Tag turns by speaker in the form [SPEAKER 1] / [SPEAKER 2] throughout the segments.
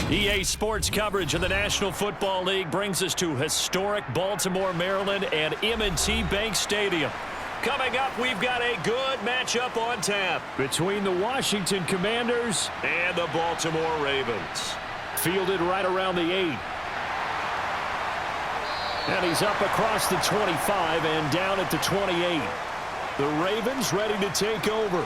[SPEAKER 1] EA Sports coverage of the National Football League brings us to historic Baltimore, Maryland and M&T Bank Stadium. Coming up, we've got a good matchup on tap between the Washington Commanders and the Baltimore Ravens. Fielded right around the 8. And he's up across the 25 and down at the 28. The Ravens ready to take over.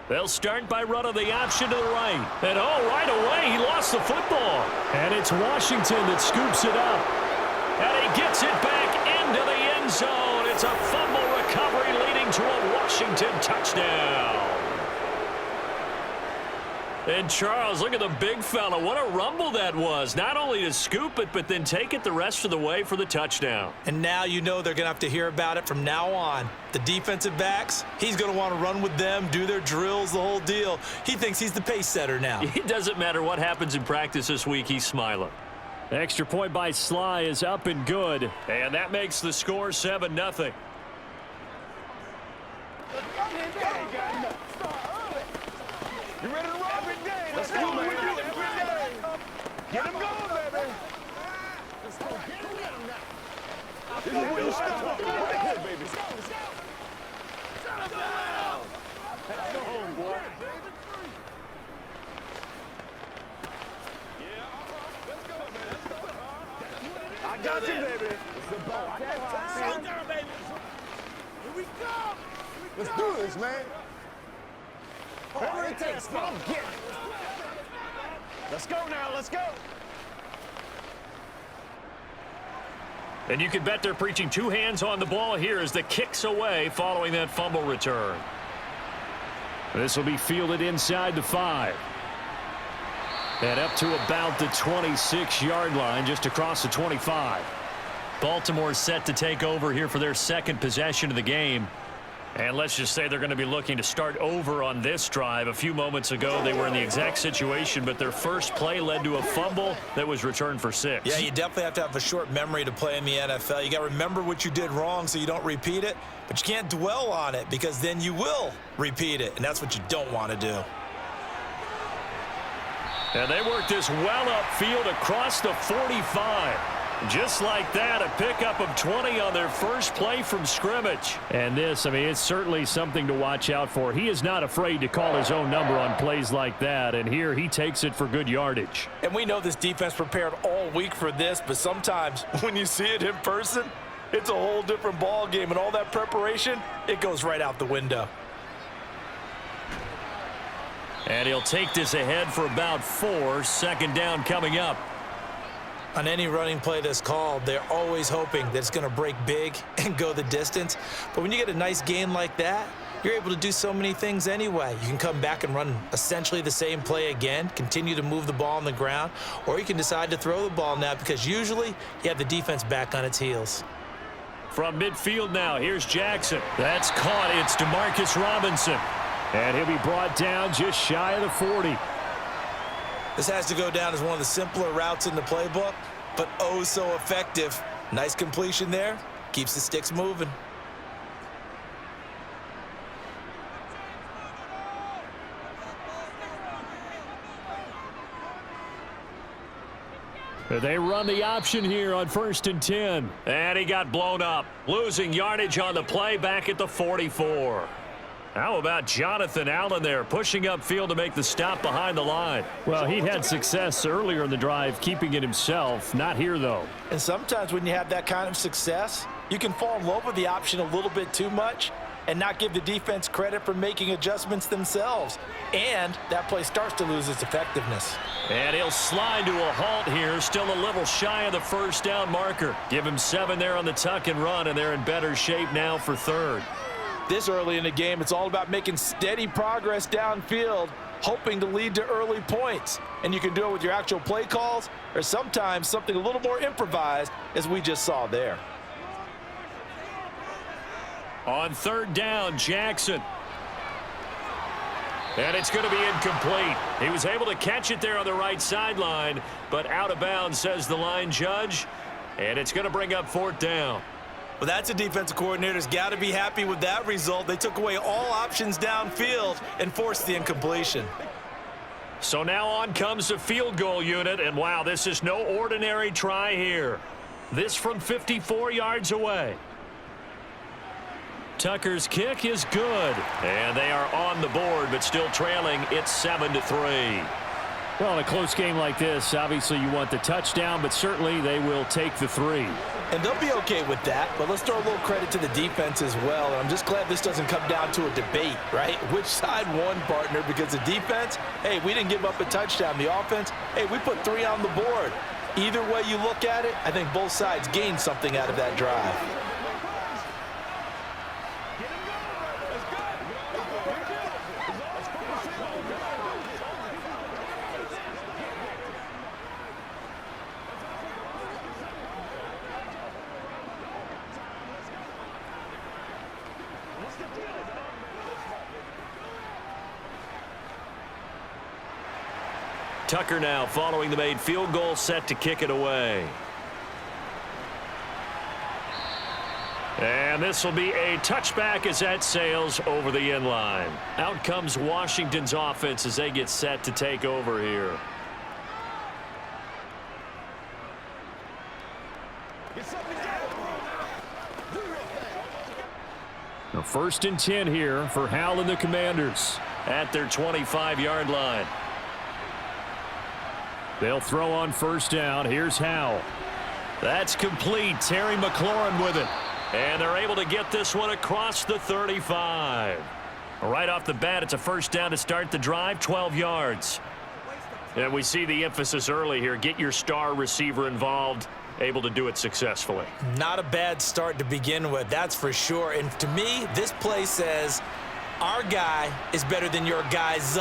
[SPEAKER 1] They'll start by running the option to the right. And right away, he lost the football. And it's Washington that scoops it up. And he gets it back into the end zone. It's a fumble recovery leading to a Washington touchdown. And Charles, look at the big fella. What a rumble that was. Not only to scoop it, but then take it the rest of the way for the touchdown.
[SPEAKER 2] And now you know they're going to have to hear about it from now on. The defensive backs, he's going to want to run with them, do their drills, the whole deal. He thinks he's the pace setter now.
[SPEAKER 1] It doesn't matter what happens in practice this week. He's smiling. Extra point by Sly is up and good. And that makes the score 7-0.
[SPEAKER 3] You ready to roll? Let's go, man. Get him going, baby. Let's go. Get him now. This is where you stop. Right here, baby. Let's go. Let's go home, boy. Let's go, man. I got you, baby. It's about that time. Baby. Here we go. Let's do this, man. Whatever it takes, get him. Let's go now, let's go.
[SPEAKER 1] And you can bet they're preaching two hands on the ball here as the kick's away following that fumble return. This will be fielded inside the 5. And up to about the 26-yard line, just across the 25. Baltimore set to take over here for their second possession of the game. And let's just say they're going to be looking to start over on this drive. A few moments ago, they were in the exact situation, but their first play led to a fumble that was returned for 6.
[SPEAKER 2] Yeah, you definitely have to have a short memory to play in the NFL. You got to remember what you did wrong so you don't repeat it, but you can't dwell on it because then you will repeat it, and that's what you don't want to do.
[SPEAKER 1] And they work this well upfield across the 45. Just like that, a pickup of 20 on their first play from scrimmage. And this, I mean, it's certainly something to watch out for. He is not afraid to call his own number on plays like that, and here he takes it for good yardage.
[SPEAKER 2] And we know this defense prepared all week for this, but sometimes when you see it in person, it's a whole different ball game, and all that preparation, it goes right out the window.
[SPEAKER 1] And he'll take this ahead for about 4. Second down coming up.
[SPEAKER 2] On any running play that's called, they're always hoping that it's going to break big and go the distance. But when you get a nice gain like that, you're able to do so many things anyway. You can come back and run essentially the same play again, continue to move the ball on the ground, or you can decide to throw the ball now because usually you have the defense back on its heels.
[SPEAKER 1] From midfield now, here's Jackson. That's caught. It's Demarcus Robinson. And he'll be brought down just shy of the 40.
[SPEAKER 2] This has to go down as one of the simpler routes in the playbook, but oh so effective. Nice completion there. Keeps the sticks moving.
[SPEAKER 1] They run the option here on 1st and 10. And he got blown up. Losing yardage on the play back at the 44. How about Jonathan Allen there, pushing upfield to make the stop behind the line? Well, he'd had success earlier in the drive, keeping it himself. Not here, though.
[SPEAKER 2] And sometimes when you have that kind of success, you can fall in love with the option a little bit too much and not give the defense credit for making adjustments themselves. And that play starts to lose its effectiveness.
[SPEAKER 1] And he'll slide to a halt here, still a little shy of the first down marker. Give him 7 there on the tuck and run, and they're in better shape now for 3rd.
[SPEAKER 2] This early in the game, it's all about making steady progress downfield, hoping to lead to early points. And you can do it with your actual play calls or sometimes something a little more improvised, as we just saw there.
[SPEAKER 1] On third down, Jackson. And it's going to be incomplete. He was able to catch it there on the right sideline, but out of bounds, says the line judge. And it's going to bring up fourth down.
[SPEAKER 2] Well, that's a defensive coordinator's got to be happy with that result. They took away all options downfield and forced the incompletion.
[SPEAKER 1] So now on comes the field goal unit, and wow, this is no ordinary try here. This from 54 yards away. Tucker's kick is good, and they are on the board, but still trailing. It's 7-3.
[SPEAKER 4] Well, in a close game like this, obviously you want the touchdown, but certainly they will take the 3.
[SPEAKER 2] And they'll be okay with that, but let's throw a little credit to the defense as well. And I'm just glad this doesn't come down to a debate, right? Which side won, partner? Because the defense, hey, we didn't give up a touchdown. The offense, hey, we put 3 on the board. Either way you look at it, I think both sides gained something out of that drive.
[SPEAKER 1] Tucker now following the made field goal, set to kick it away. And this will be a touchback as that sails over the end line. Out comes Washington's offense as they get set to take over here.
[SPEAKER 4] Now, 1st and 10 here for Hal and the Commanders.
[SPEAKER 1] At their 25-yard line.
[SPEAKER 4] They'll throw on 1st down. Here's Hal.
[SPEAKER 1] That's complete. Terry McLaurin with it. And they're able to get this one across the 35. Right off the bat, it's a 1st down to start the drive, 12 yards. And we see the emphasis early here. Get your star receiver involved. Able to do it successfully.
[SPEAKER 2] Not a bad start to begin with, that's for sure. And to me, this play says our guy is better than your guys.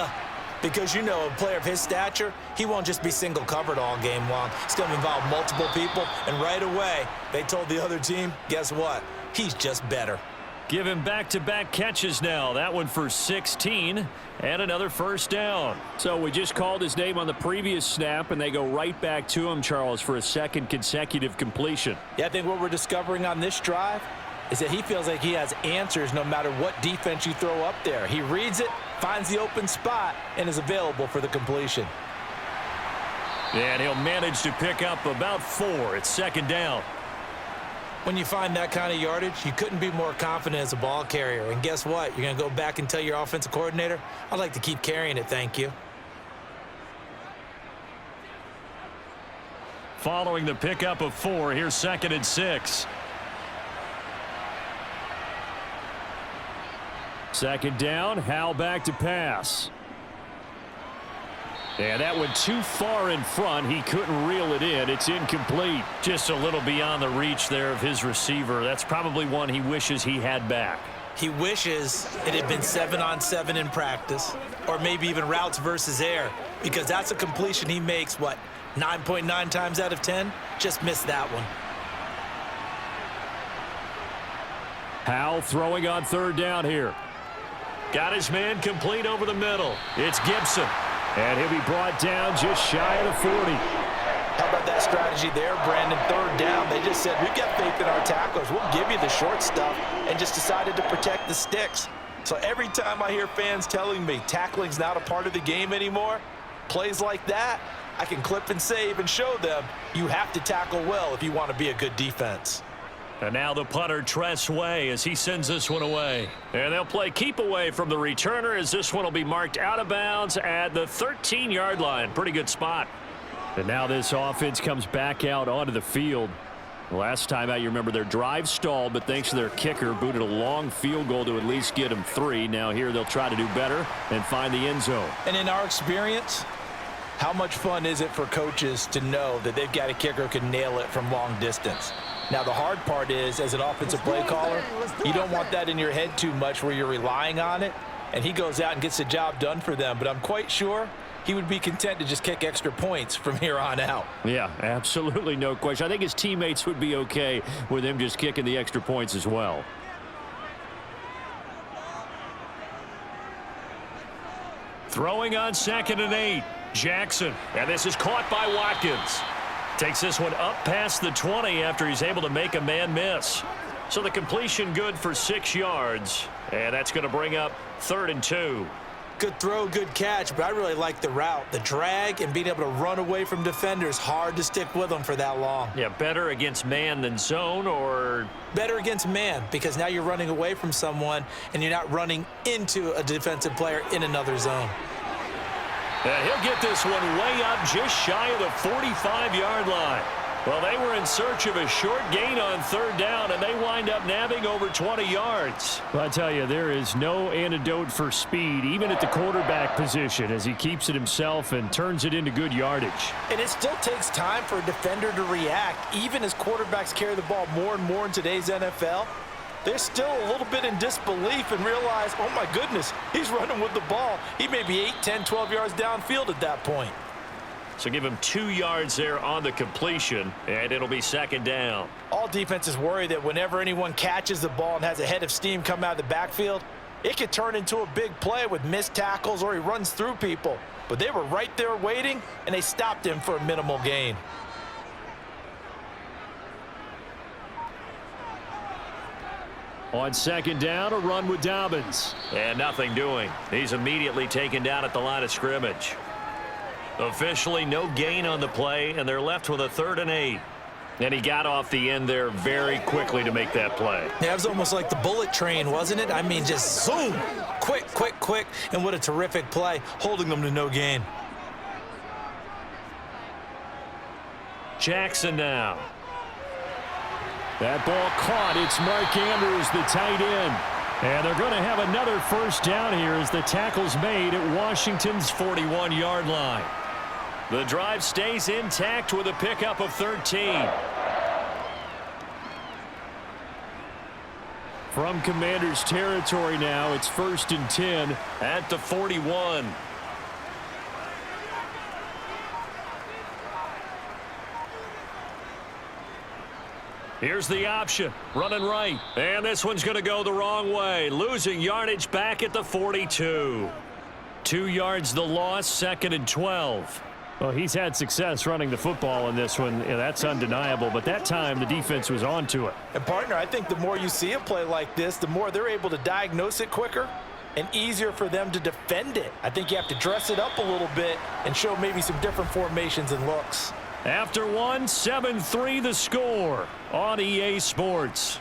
[SPEAKER 2] Because, you know, a player of his stature, he won't just be single covered all game long. It's going to involve multiple people. And right away, they told the other team, guess what? He's just better.
[SPEAKER 1] Give him back-to-back catches now. That one for 16 and another 1st down.
[SPEAKER 4] So we just called his name on the previous snap, and they go right back to him, Charles, for a 2nd consecutive completion.
[SPEAKER 2] Yeah, I think what we're discovering on this drive is that he feels like he has answers no matter what defense you throw up there. He reads it, finds the open spot, and is available for the completion.
[SPEAKER 1] And he'll manage to pick up about 4. It's 2nd down.
[SPEAKER 2] When you find that kind of yardage, you couldn't be more confident as a ball carrier. And guess what? You're going to go back and tell your offensive coordinator, I'd like to keep carrying it, thank you.
[SPEAKER 1] Following the pickup of 4, here's 2nd and 6.
[SPEAKER 4] 2nd down, Hal back to pass. And that went too far in front. He couldn't reel it in. It's incomplete.
[SPEAKER 1] Just a little beyond the reach there of his receiver. That's probably one he wishes he had back.
[SPEAKER 2] He wishes it had been 7-on-7 in practice, or maybe even routes versus air, because that's a completion he makes, what, 9.9 times out of 10? Just missed that one.
[SPEAKER 4] Hal throwing on 3rd down here.
[SPEAKER 1] Got his man complete over the middle. It's Gibson.
[SPEAKER 4] And he'll be brought down just shy of the 40.
[SPEAKER 2] How about that strategy there, Brandon? 3rd down. They just said, we've got faith in our tacklers. We'll give you the short stuff, and just decided to protect the sticks. So every time I hear fans telling me tackling's not a part of the game anymore, plays like that, I can clip and save and show them you have to tackle well if you want to be a good defense.
[SPEAKER 1] And now the punter, Tress Way, as he sends this one away. And they'll play keep away from the returner as this one will be marked out of bounds at the 13-yard line. Pretty good spot.
[SPEAKER 4] And now this offense comes back out onto the field. Last time out, you remember their drive stalled, but thanks to their kicker, booted a long field goal to at least get them 3. Now here they'll try to do better and find the end zone.
[SPEAKER 2] And in our experience, how much fun is it for coaches to know that they've got a kicker who can nail it from long distance? Now, the hard part is, as an offensive play caller, you don't want that in your head too much where you're relying on it, and he goes out and gets the job done for them. But I'm quite sure he would be content to just kick extra points from here on out.
[SPEAKER 4] Yeah, absolutely no question. I think his teammates would be okay with him just kicking the extra points as well.
[SPEAKER 1] Throwing on 2nd and 8. Jackson. And this is caught by Watkins. Takes this one up past the 20 after he's able to make a man miss. So the completion good for 6 yards. And that's going to bring up 3rd and 2.
[SPEAKER 2] Good throw, good catch, but I really like the route. The drag and being able to run away from defenders, hard to stick with them for that long.
[SPEAKER 1] Yeah, better against man than zone, or?
[SPEAKER 2] Better against man, because now you're running away from someone and you're not running into a defensive player in another zone.
[SPEAKER 1] And he'll get this one way up just shy of the 45-yard line. Well, they were in search of a short gain on 3rd down, and they wind up nabbing over 20 yards.
[SPEAKER 4] Well, I tell you, there is no antidote for speed, even at the quarterback position, as he keeps it himself and turns it into good yardage.
[SPEAKER 2] And it still takes time for a defender to react. Even as quarterbacks carry the ball more and more in today's NFL, they're still a little bit in disbelief and realize, oh, my goodness, he's running with the ball. He may be 8, 10, 12 yards downfield at that point.
[SPEAKER 1] So give him 2 yards there on the completion, and it'll be 2nd down.
[SPEAKER 2] All defenses worry that whenever anyone catches the ball and has a head of steam come out of the backfield, it could turn into a big play with missed tackles or he runs through people. But they were right there waiting, and they stopped him for a minimal gain.
[SPEAKER 4] On 2nd down, a run with Dobbins.
[SPEAKER 1] And nothing doing. He's immediately taken down at the line of scrimmage. Officially no gain on the play, and they're left with a 3rd and 8. And he got off the end there very quickly to make that play.
[SPEAKER 2] Yeah, it was almost like the bullet train, wasn't it? I mean, just zoom, quick, quick, quick, and what a terrific play, holding them to no gain.
[SPEAKER 1] Jackson now.
[SPEAKER 4] That ball caught. It's Mark Andrews, the tight end. And they're going to have another 1st down here as the tackle's made at Washington's 41-yard line.
[SPEAKER 1] The drive stays intact with a pickup of 13.
[SPEAKER 4] From Commander's territory now, it's 1st and 10
[SPEAKER 1] at the 41. Here's the option, running right. And this one's going to go the wrong way, losing yardage back at the 42. 2 yards the loss, 2nd and 12.
[SPEAKER 4] Well, he's had success running the football in this one. Yeah, that's undeniable, but that time the defense was on to it.
[SPEAKER 2] And, partner, I think the more you see a play like this, the more they're able to diagnose it quicker and easier for them to defend it. I think you have to dress it up a little bit and show maybe some different formations and looks.
[SPEAKER 1] After one, 7-3 the score on EA Sports.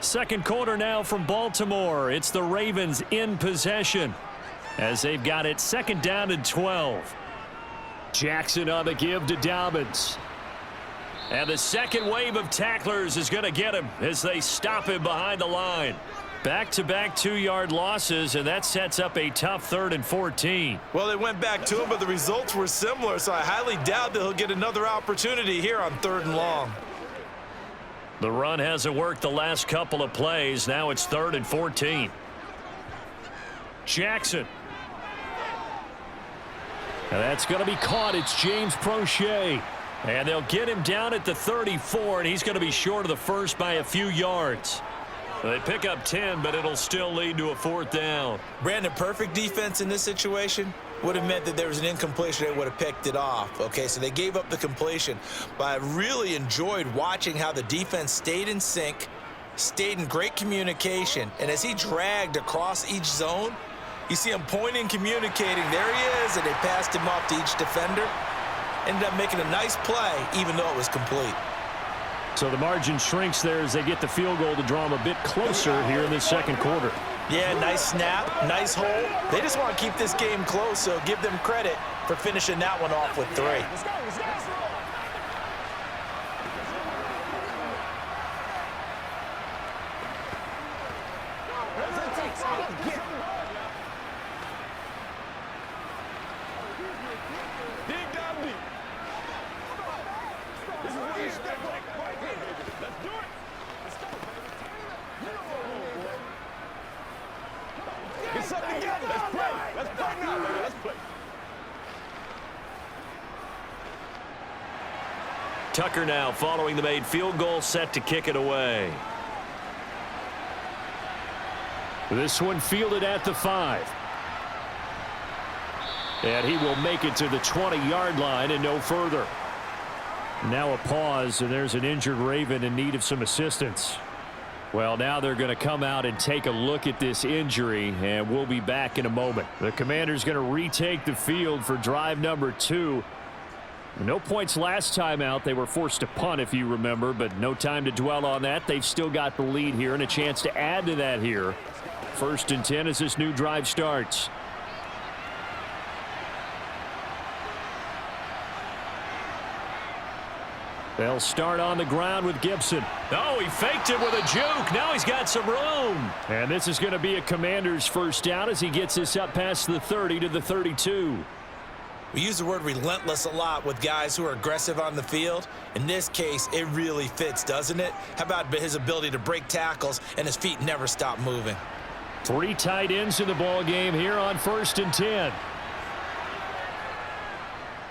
[SPEAKER 1] Second quarter now from Baltimore. It's the Ravens in possession as they've got it 2nd down and 12.
[SPEAKER 4] Jackson on the give to Dobbins.
[SPEAKER 1] And the second wave of tacklers is going to get him as they stop him behind the line. Back-to-back 2-yard losses, and that sets up a tough 3rd and 14.
[SPEAKER 2] Well, they went back to him, but the results were similar, so I highly doubt that he'll get another opportunity here on 3rd and long.
[SPEAKER 1] The run hasn't worked the last couple of plays. Now it's 3rd and 14. Jackson.
[SPEAKER 4] And that's going to be caught. It's James Prochet.
[SPEAKER 1] And they'll get him down at the 34, and he's going to be short of the first by a few yards. They pick up 10, but it'll still lead to a 4th down.
[SPEAKER 2] Brandon, perfect defense in this situation would have meant that there was an incompletion. They would have picked it off. Okay, so they gave up the completion. But I really enjoyed watching how the defense stayed in sync, stayed in great communication. And as he dragged across each zone, you see him pointing, communicating. There he is, and they passed him off to each defender. Ended up making a nice play, even though it was complete.
[SPEAKER 4] So the margin shrinks there as they get the field goal to draw them a bit closer here in this second quarter.
[SPEAKER 2] Yeah, nice snap, nice hold. They just want to keep this game close, so give them credit for finishing that one off with 3.
[SPEAKER 3] Let's go. Dig down deep. This is where you step right here, baby. Let's do it. Let's go. Get something together. Let's play. Let's play now, baby. Let's play.
[SPEAKER 1] Tucker now following the made field goal, set to kick it away.
[SPEAKER 4] This one fielded at the 5. And he will make it to the 20-yard line and no further. Now a pause, and there's an injured Raven in need of some assistance. Well, now they're going to come out and take a look at this injury, and we'll be back in a moment. The Commander's going to retake the field for drive number 2. No points last time out. They were forced to punt, if you remember, but no time to dwell on that. They've still got the lead here and a chance to add to that here. 1st and 10 as this new drive starts. They'll start on the ground with Gibson.
[SPEAKER 1] Oh, he faked it with a juke. Now he's got some room.
[SPEAKER 4] And this is going to be a Commander's first down as he gets this up past the 30 to the 32.
[SPEAKER 2] We use the word relentless a lot with guys who are aggressive on the field. In this case, it really fits, doesn't it? How about his ability to break tackles and his feet never stop moving?
[SPEAKER 4] 3 tight ends in the ball game here on 1st and 10.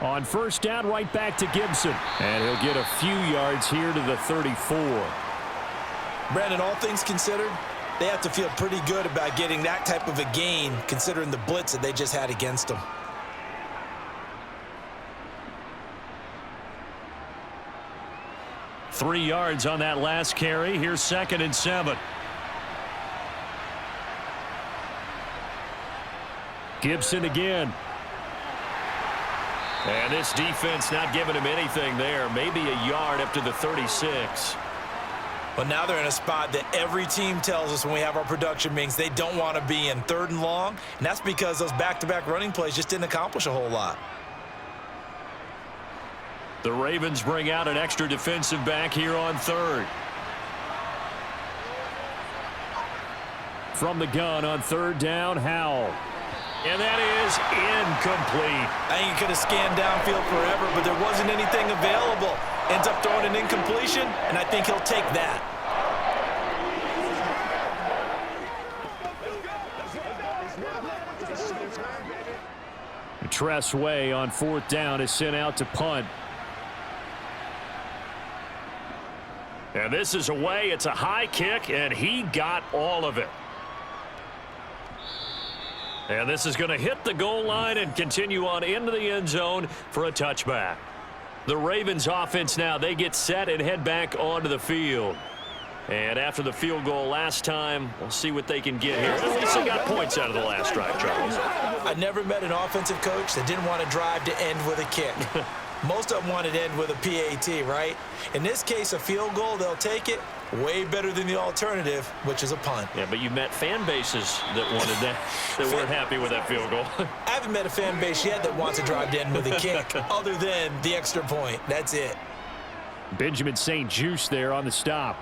[SPEAKER 4] On first down, right back to Gibson. And he'll get a few yards here to the 34.
[SPEAKER 2] Brandon, all things considered, they have to feel pretty good about getting that type of a gain considering the blitz that they just had against them.
[SPEAKER 1] Three yards on that last carry. Here's 2nd and 7.
[SPEAKER 4] Gibson again.
[SPEAKER 1] And this defense not giving him anything there. Maybe a yard up to the 36.
[SPEAKER 2] But now they're in a spot that every team tells us when we have our production meetings they don't want to be in, 3rd and long. And that's because those back-to-back running plays just didn't accomplish a whole lot.
[SPEAKER 1] The Ravens bring out an extra defensive back here on 3rd.
[SPEAKER 4] From the gun on 3rd down, Howell.
[SPEAKER 1] And that is incomplete.
[SPEAKER 2] I think he could have scanned downfield forever, but there wasn't anything available. Ends up throwing an incompletion, and I think he'll take that.
[SPEAKER 4] Tress Way on 4th down is sent out to punt.
[SPEAKER 1] And this is away. It's a high kick, and he got all of it. And this is going to hit the goal line and continue on into the end zone for a touchback. The Ravens offense now, they get set and head back onto the field. And after the field goal last time, we'll see what they can get here. At least they got points out of the last drive, Charles.
[SPEAKER 2] I never met an offensive coach that didn't want to drive to end with a kick. Most of them wanted to end with a PAT, right? In this case, a field goal, they'll take it. Way better than the alternative, which is a punt.
[SPEAKER 1] Yeah, but you met fan bases that wanted that, that weren't happy with that field goal.
[SPEAKER 2] I haven't met a fan base yet that wants to drive to end with a kick, other than the extra point. That's it.
[SPEAKER 4] Benjamin St. Juste there on the stop.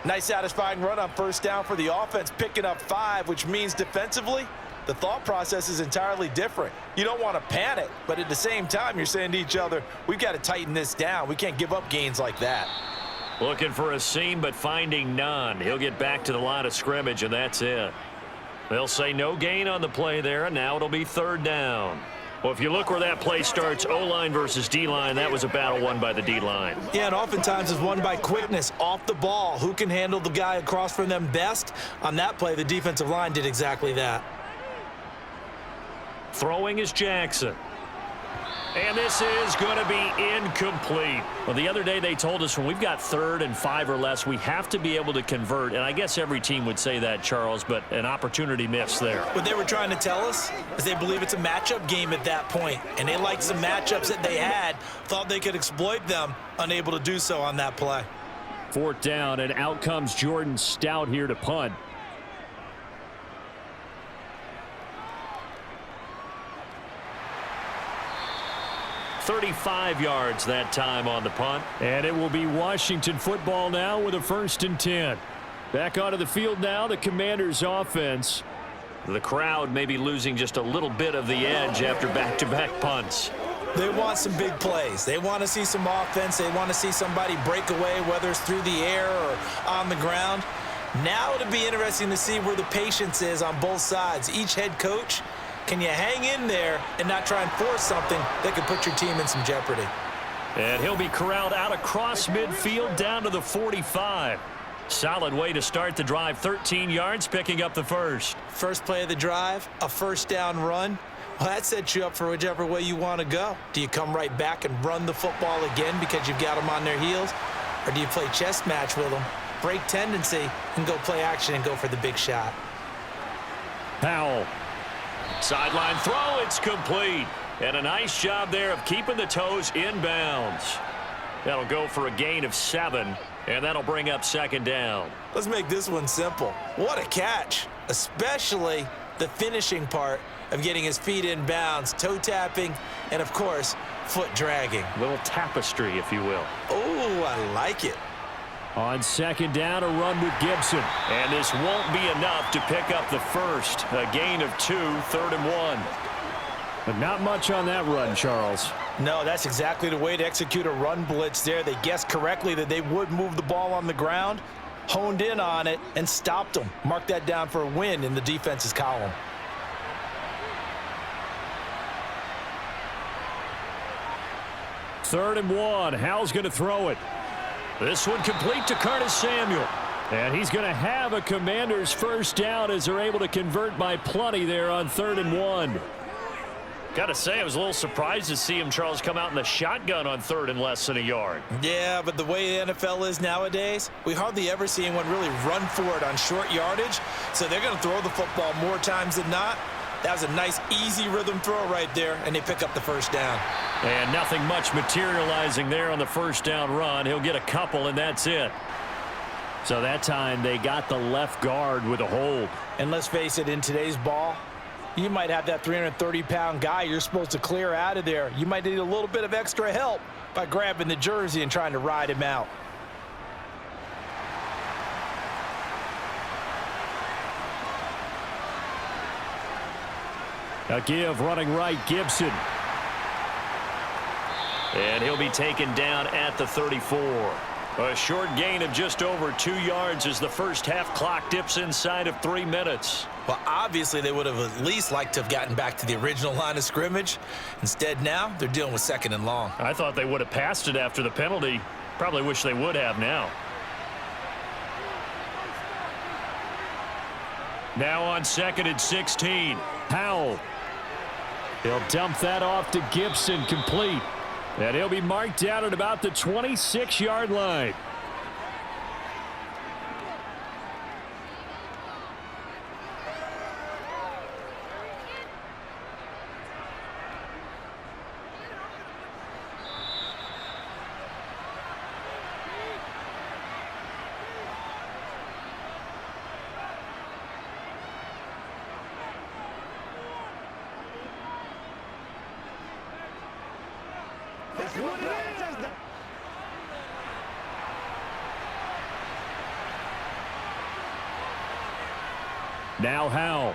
[SPEAKER 2] Nice satisfying run on 1st down for the offense, picking up 5, which means defensively, the thought process is entirely different. You don't want to panic, but at the same time, you're saying to each other, we've got to tighten this down. We can't give up gains like that.
[SPEAKER 1] Looking for a seam, but finding none. He'll get back to the line of scrimmage, and that's it. They'll say no gain on the play there, and now it'll be 3rd down. Well, if you look where that play starts, O-line versus D-line, that was a battle won by the D-line.
[SPEAKER 2] Yeah, and oftentimes it's won by quickness, off the ball. Who can handle the guy across from them best? On that play, the defensive line did exactly that.
[SPEAKER 1] Throwing is Jackson. And this is going to be incomplete. Well, the other day they told us when we've got 3rd and 5 or less, we have to be able to convert. And I guess every team would say that, Charles, but an opportunity missed there.
[SPEAKER 2] What they were trying to tell us is they believe it's a matchup game at that point. And they liked some matchups that they had, thought they could exploit them, unable to do so on that play.
[SPEAKER 4] 4th down, and out comes Jordan Stout here to punt.
[SPEAKER 1] $35 yards that time on the punt.
[SPEAKER 4] And it will be Washington football now with a 1st and 10. Back onto the field now, the Commanders offense.
[SPEAKER 1] The crowd may be losing just a little bit of the edge after back-to-back punts.
[SPEAKER 2] They want some big plays. They want to see some offense. They want to see somebody break away, whether it's through the air or on the ground. Now it'll be interesting to see where the patience is on both sides. Each head coach, can you hang in there and not try and force something that could put your team in some jeopardy?
[SPEAKER 1] And he'll be corralled out across midfield down to the 45. Solid way to start the drive. 13 yards, picking up the first.
[SPEAKER 2] First play of the drive, a first down run. Well, that sets you up for whichever way you want to go. Do you come right back and run the football again because you've got them on their heels? Or do you play chess match with them, break tendency, and go play action and go for the big shot?
[SPEAKER 1] Powell. Sideline throw, it's complete. And a nice job there of keeping the toes inbounds. That'll go for a gain of 7, and that'll bring up second down.
[SPEAKER 2] Let's make this one simple. What a catch, especially the finishing part of getting his feet in bounds, toe tapping, and of course, foot dragging.
[SPEAKER 1] Little tapestry, if you will.
[SPEAKER 2] Oh, I like it.
[SPEAKER 4] On second down, a run with Gibson.
[SPEAKER 1] And this won't be enough to pick up the first. A gain of 2, 3rd and 1.
[SPEAKER 4] But not much on that run, Charles.
[SPEAKER 2] No, that's exactly the way to execute a run blitz there. They guessed correctly that they would move the ball on the ground, honed in on it, and stopped them. Mark that down for a win in the defense's column.
[SPEAKER 4] Third and 1. Howell's going to throw it.
[SPEAKER 1] This one complete to Curtis Samuel.
[SPEAKER 4] And he's going to have a Commander's first down as they're able to convert by plenty there on 3rd and 1.
[SPEAKER 1] Got to say, I was a little surprised to see him, Charles, come out in the shotgun on 3rd and less than a yard.
[SPEAKER 2] Yeah, but the way the NFL is nowadays, we hardly ever see anyone really run for it on short yardage. So they're going to throw the football more times than not. That was a nice, easy rhythm throw right there, and they pick up the first down.
[SPEAKER 1] And nothing much materializing there on the first down run. He'll get a couple, and that's it.
[SPEAKER 4] So that time they got the left guard with a hold.
[SPEAKER 2] And let's face it, in today's ball, you might have that 330-pound guy you're supposed to clear out of there. You might need a little bit of extra help by grabbing the jersey and trying to ride him out.
[SPEAKER 4] A give running right, Gibson.
[SPEAKER 1] And he'll be taken down at the 34. A short gain of just over 2 yards as the first half clock dips inside of 3 minutes.
[SPEAKER 2] Well, obviously, they would have at least liked to have gotten back to the original line of scrimmage. Instead, now they're dealing with 2nd and long.
[SPEAKER 1] I thought they would have passed it after the penalty. Probably wish they would have now. Now on 2nd and 16.
[SPEAKER 4] Powell. He'll dump that off to Gibson, complete. And he'll be marked down at about the 26-yard line. Now Howell.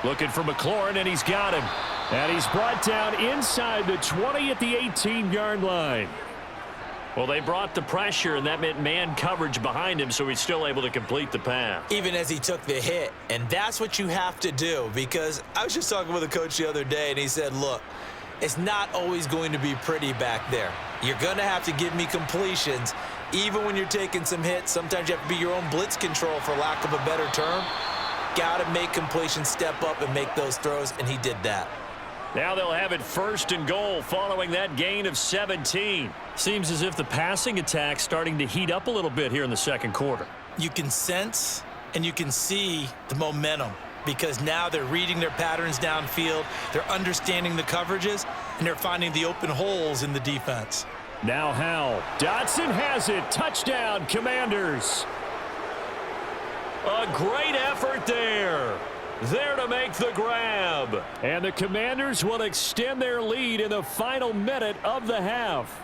[SPEAKER 1] Looking for McLaurin, and he's got him.
[SPEAKER 4] And he's brought down inside the 20 at the 18-yard line.
[SPEAKER 1] Well, they brought the pressure, and that meant man coverage behind him, so he's still able to complete the pass.
[SPEAKER 2] Even as he took the hit. And that's what you have to do, because I was just talking with a coach the other day, and he said, look, it's not always going to be pretty back there. You're going to have to give me completions. Even when you're taking some hits, sometimes you have to be your own blitz control, for lack of a better term. Got to make completions step up and make those throws, and he did that.
[SPEAKER 1] Now they'll have it 1st and goal following that gain of 17.
[SPEAKER 4] Seems as if the passing attack's starting to heat up a little bit here in the second quarter.
[SPEAKER 2] You can sense and you can see the momentum, because now they're reading their patterns downfield, they're understanding the coverages, and they're finding the open holes in the defense.
[SPEAKER 4] Now Howell. Dotson has it. Touchdown, Commanders.
[SPEAKER 1] A great effort there. There to make the grab.
[SPEAKER 4] And the Commanders will extend their lead in the final minute of the half.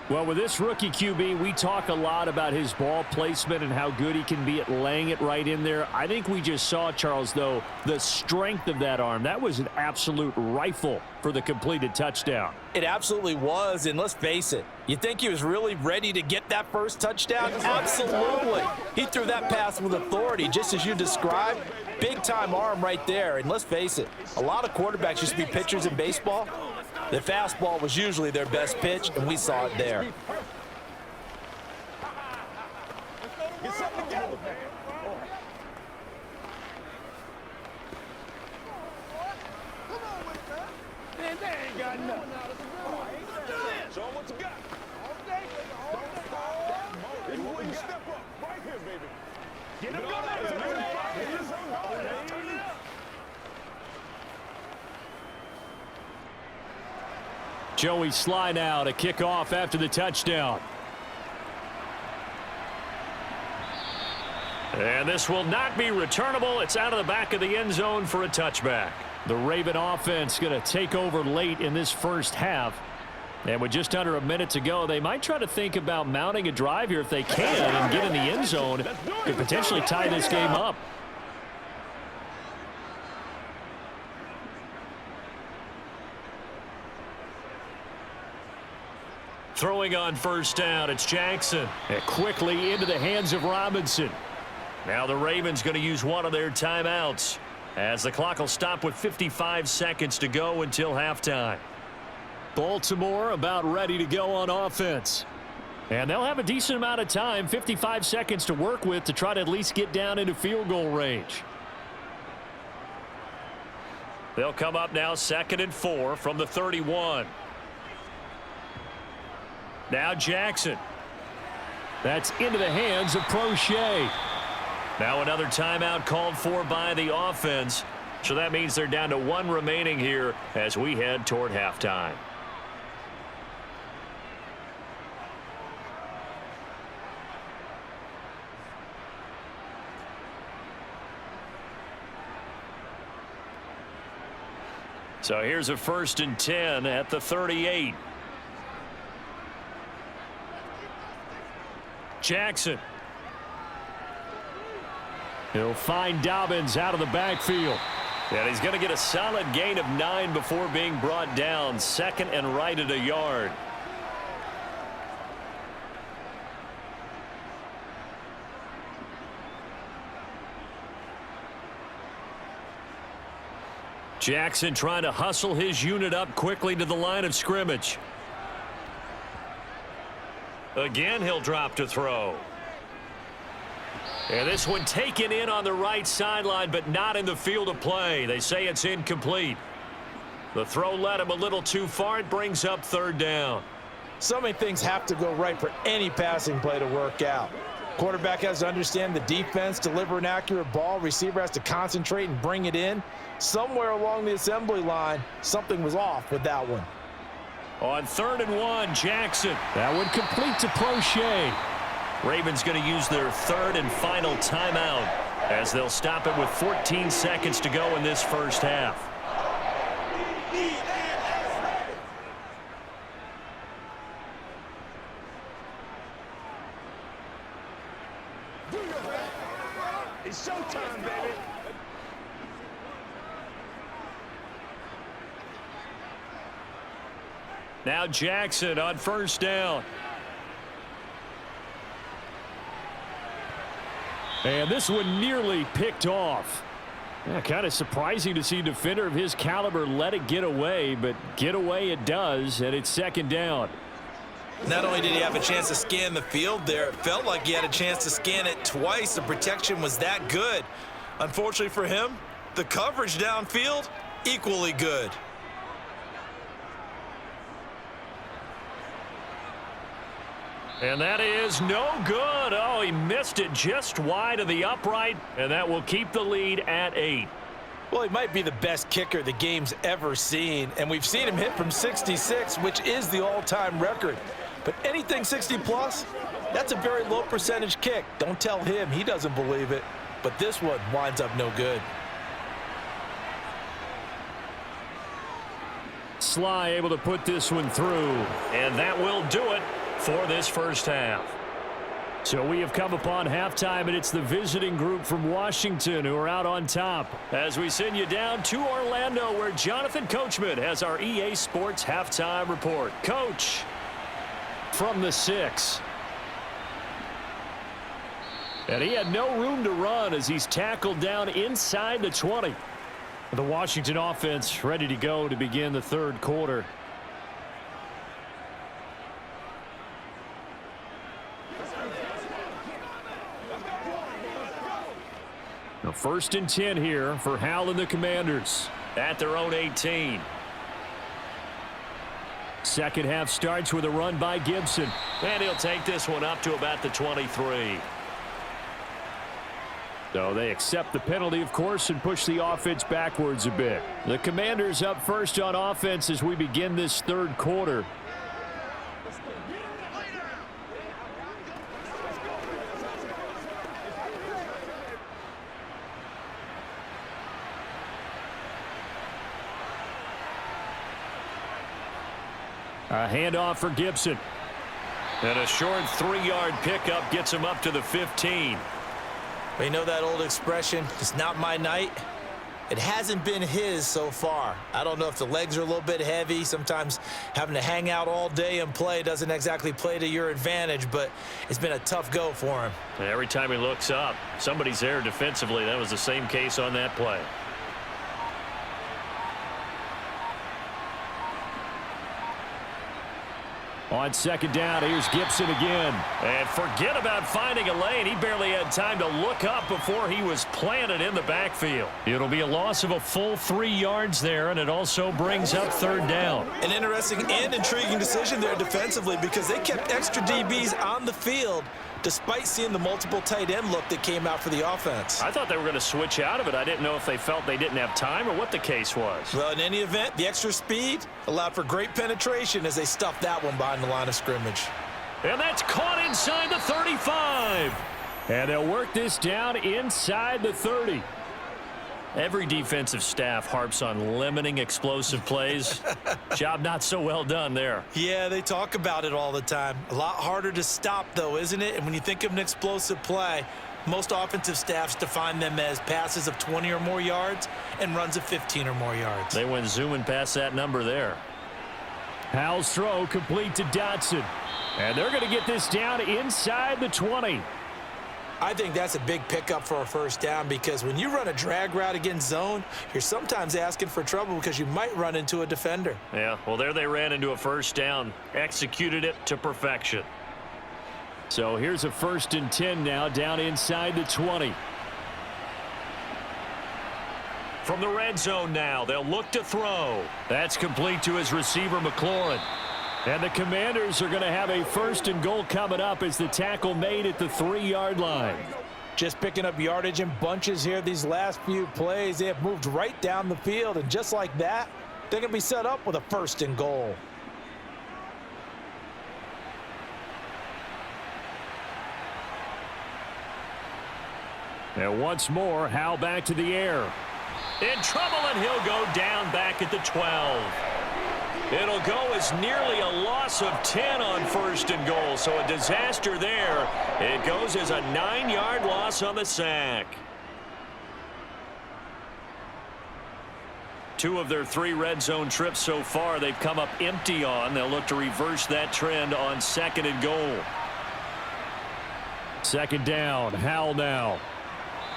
[SPEAKER 4] Well, with this rookie QB, we talk a lot about his ball placement and how good he can be at laying it right in there. I think we just saw, Charles, though, the strength of that arm. That was an absolute rifle for the completed touchdown.
[SPEAKER 2] It absolutely was, and let's face it, you think he was really ready to get that first touchdown? Absolutely. He threw that pass with authority, just as you described. Big-time arm right there, and let's face it, a lot of quarterbacks used to be pitchers in baseball. The fastball was usually their best pitch, and we saw it there.
[SPEAKER 3] Get something together, man. Man, they ain't got nothing. Show 'em what you got. If you wouldn't step up, right here, baby. Get him going.
[SPEAKER 1] Joey Sly now to kick off after the touchdown. And this will not be returnable. It's out of the back of the end zone for a touchback. The Raven offense going to take over late in this first half. And with just under a minute to go, they might try to think about mounting a drive here if they can and get in the end zone. Could potentially tie this game up. Throwing on first down, it's Jackson. And quickly into the hands of Robinson. Now the Ravens going to use one of their timeouts, as the clock will stop with 55 seconds to go until halftime. Baltimore about ready to go on offense. And they'll have a decent amount of time, 55 seconds to work with, to try to at least get down into field goal range. They'll come up now 2nd and 4 from the 31. Now Jackson. That's into the hands of Prochet. Now another timeout called for by the offense. So that means they're down to one remaining here as we head toward halftime. So here's a 1st and 10 at the 38. Jackson. He'll find Dobbins out of the backfield. And he's going to get a solid gain of 9 before being brought down. 2nd and right at a yard. Jackson trying to hustle his unit up quickly to the line of scrimmage. Again, he'll drop to throw. And this one taken in on the right sideline, but not in the field of play. They say it's incomplete. The throw led him a little too far. It brings up 3rd down.
[SPEAKER 2] So many things have to go right for any passing play to work out. Quarterback has to understand the defense, deliver an accurate ball. Receiver has to concentrate and bring it in. Somewhere along the assembly line, something was off with that one.
[SPEAKER 1] On 3rd and 1, Jackson. That one complete to Prochet. Ravens going to use their 3rd and final timeout as they'll stop it with 14 seconds to go in this first half.
[SPEAKER 3] It's showtime, baby.
[SPEAKER 1] Now Jackson on 1st down. And this one nearly picked off. Yeah, kind of surprising to see a defender of his caliber let it get away, but get away it does, and it's 2nd down.
[SPEAKER 2] Not only did he have a chance to scan the field there, it felt like he had a chance to scan it twice. The protection was that good. Unfortunately for him, the coverage downfield, equally good.
[SPEAKER 1] And that is no good. Oh, he missed it just wide of the upright, and that will keep the lead at 8.
[SPEAKER 2] Well, he might be the best kicker the game's ever seen, and we've seen him hit from 66, which is the all-time record. But anything 60-plus, that's a very low percentage kick. Don't tell him he doesn't believe it, but this one winds up no good.
[SPEAKER 1] Sly able to put this one through, and that will do it for this first half. So we have come upon halftime, and it's the visiting group from Washington who are out on top as we send you down to Orlando, where Jonathan Coachman has our EA Sports halftime report. Coach, from the 6. And he had no room to run as he's tackled down inside the 20. The Washington offense ready to go to begin the 3rd quarter. A 1st and 10 here for Hal and the Commanders at their own 18. Second half starts with a run by Gibson.
[SPEAKER 4] And he'll take this one up to about the 23.
[SPEAKER 1] So they accept the penalty, of course, and push the offense backwards a bit. The Commanders up first on offense as we begin this third quarter. A handoff for Gibson.
[SPEAKER 4] And a short 3-yard pickup gets him up to the 15.
[SPEAKER 2] But you know that old expression, it's not my night? It hasn't been his so far. I don't know if the legs are a little bit heavy. Sometimes having to hang out all day and play doesn't exactly play to your advantage, but it's been a tough go for him.
[SPEAKER 4] And every time he looks up, somebody's there defensively. That was the same case on that play.
[SPEAKER 1] On second down, here's Gibson again.
[SPEAKER 4] And forget about finding a lane. He barely had time to look up before he was planted in the backfield.
[SPEAKER 1] It'll be a loss of a full 3 yards there, and it also brings up 3rd down.
[SPEAKER 2] An interesting and intriguing decision there defensively because they kept extra DBs on the field despite seeing the multiple tight end look that came out for the offense.
[SPEAKER 4] I thought they were going to switch out of it. I didn't know if they felt they didn't have time or what the case was.
[SPEAKER 2] Well, in any event, the extra speed allowed for great penetration as they stuffed that one behind the line of scrimmage.
[SPEAKER 1] And that's caught inside the 35. And they'll work this down inside the 30.
[SPEAKER 4] Every defensive staff harps on limiting explosive plays. Job not so well done there.
[SPEAKER 2] Yeah, they talk about it all the time. A lot harder to stop, though, isn't it? And when you think of an explosive play, most offensive staffs define them as passes of 20 or more yards and runs of 15 or more yards.
[SPEAKER 4] They went zooming past that number there.
[SPEAKER 1] Hal's throw complete to Dotson. And they're going to get this down inside the 20.
[SPEAKER 2] I think that's a big pickup for a 1st down because when you run a drag route against zone, you're sometimes asking for trouble because you might run into a defender.
[SPEAKER 4] Yeah, well, there they ran into a 1st down, executed it to perfection.
[SPEAKER 1] So here's a 1st and 10 now down inside the 20.
[SPEAKER 4] From the red zone now, they'll look to throw. That's complete to his receiver, McLaurin.
[SPEAKER 1] And the Commanders are going to have a 1st and goal coming up as the tackle made at the 3-yard line.
[SPEAKER 2] Just picking up yardage in bunches here these last few plays. They have moved right down the field, and just like that, they're going to be set up with a 1st and goal.
[SPEAKER 1] And once more, Hal back to the air.
[SPEAKER 4] In trouble, and he'll go down back at the 12. It'll go as nearly a loss of 10 on 1st and goal, so a disaster there. It goes as a 9-yard loss on the sack. 2 of their 3 red zone trips so far they've come up empty on. They'll look to reverse that trend on 2nd and goal.
[SPEAKER 1] 2nd down, Hal now.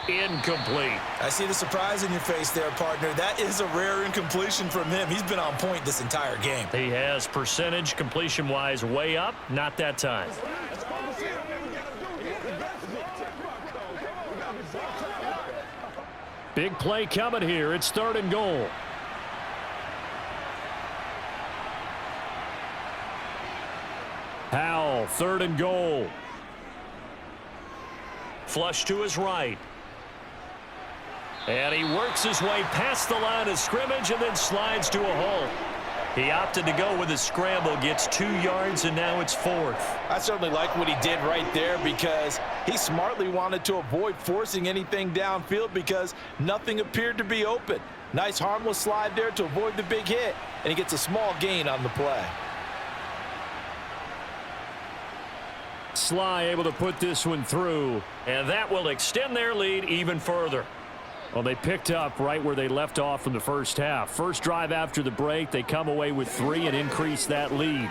[SPEAKER 4] Incomplete.
[SPEAKER 2] I see the surprise in your face there, partner. That is a rare incompletion from him. He's been on point this entire game.
[SPEAKER 4] He has percentage completion-wise way up. Not that time.
[SPEAKER 1] Big play coming here. It's 3rd and goal. Hal, 3rd and goal.
[SPEAKER 4] Flush to his right. And he works his way past the line of scrimmage and then slides to a halt. He opted to go with a scramble, gets 2 yards, and now it's 4th.
[SPEAKER 2] I certainly like what he did right there because he smartly wanted to avoid forcing anything downfield because nothing appeared to be open. Nice harmless slide there to avoid the big hit, and he gets a small gain on the play.
[SPEAKER 1] Sly able to put this one through.
[SPEAKER 4] And that will extend their lead even further.
[SPEAKER 1] Well, they picked up right where they left off in the 1st half. First drive after the break, they come away with 3 and increase that lead.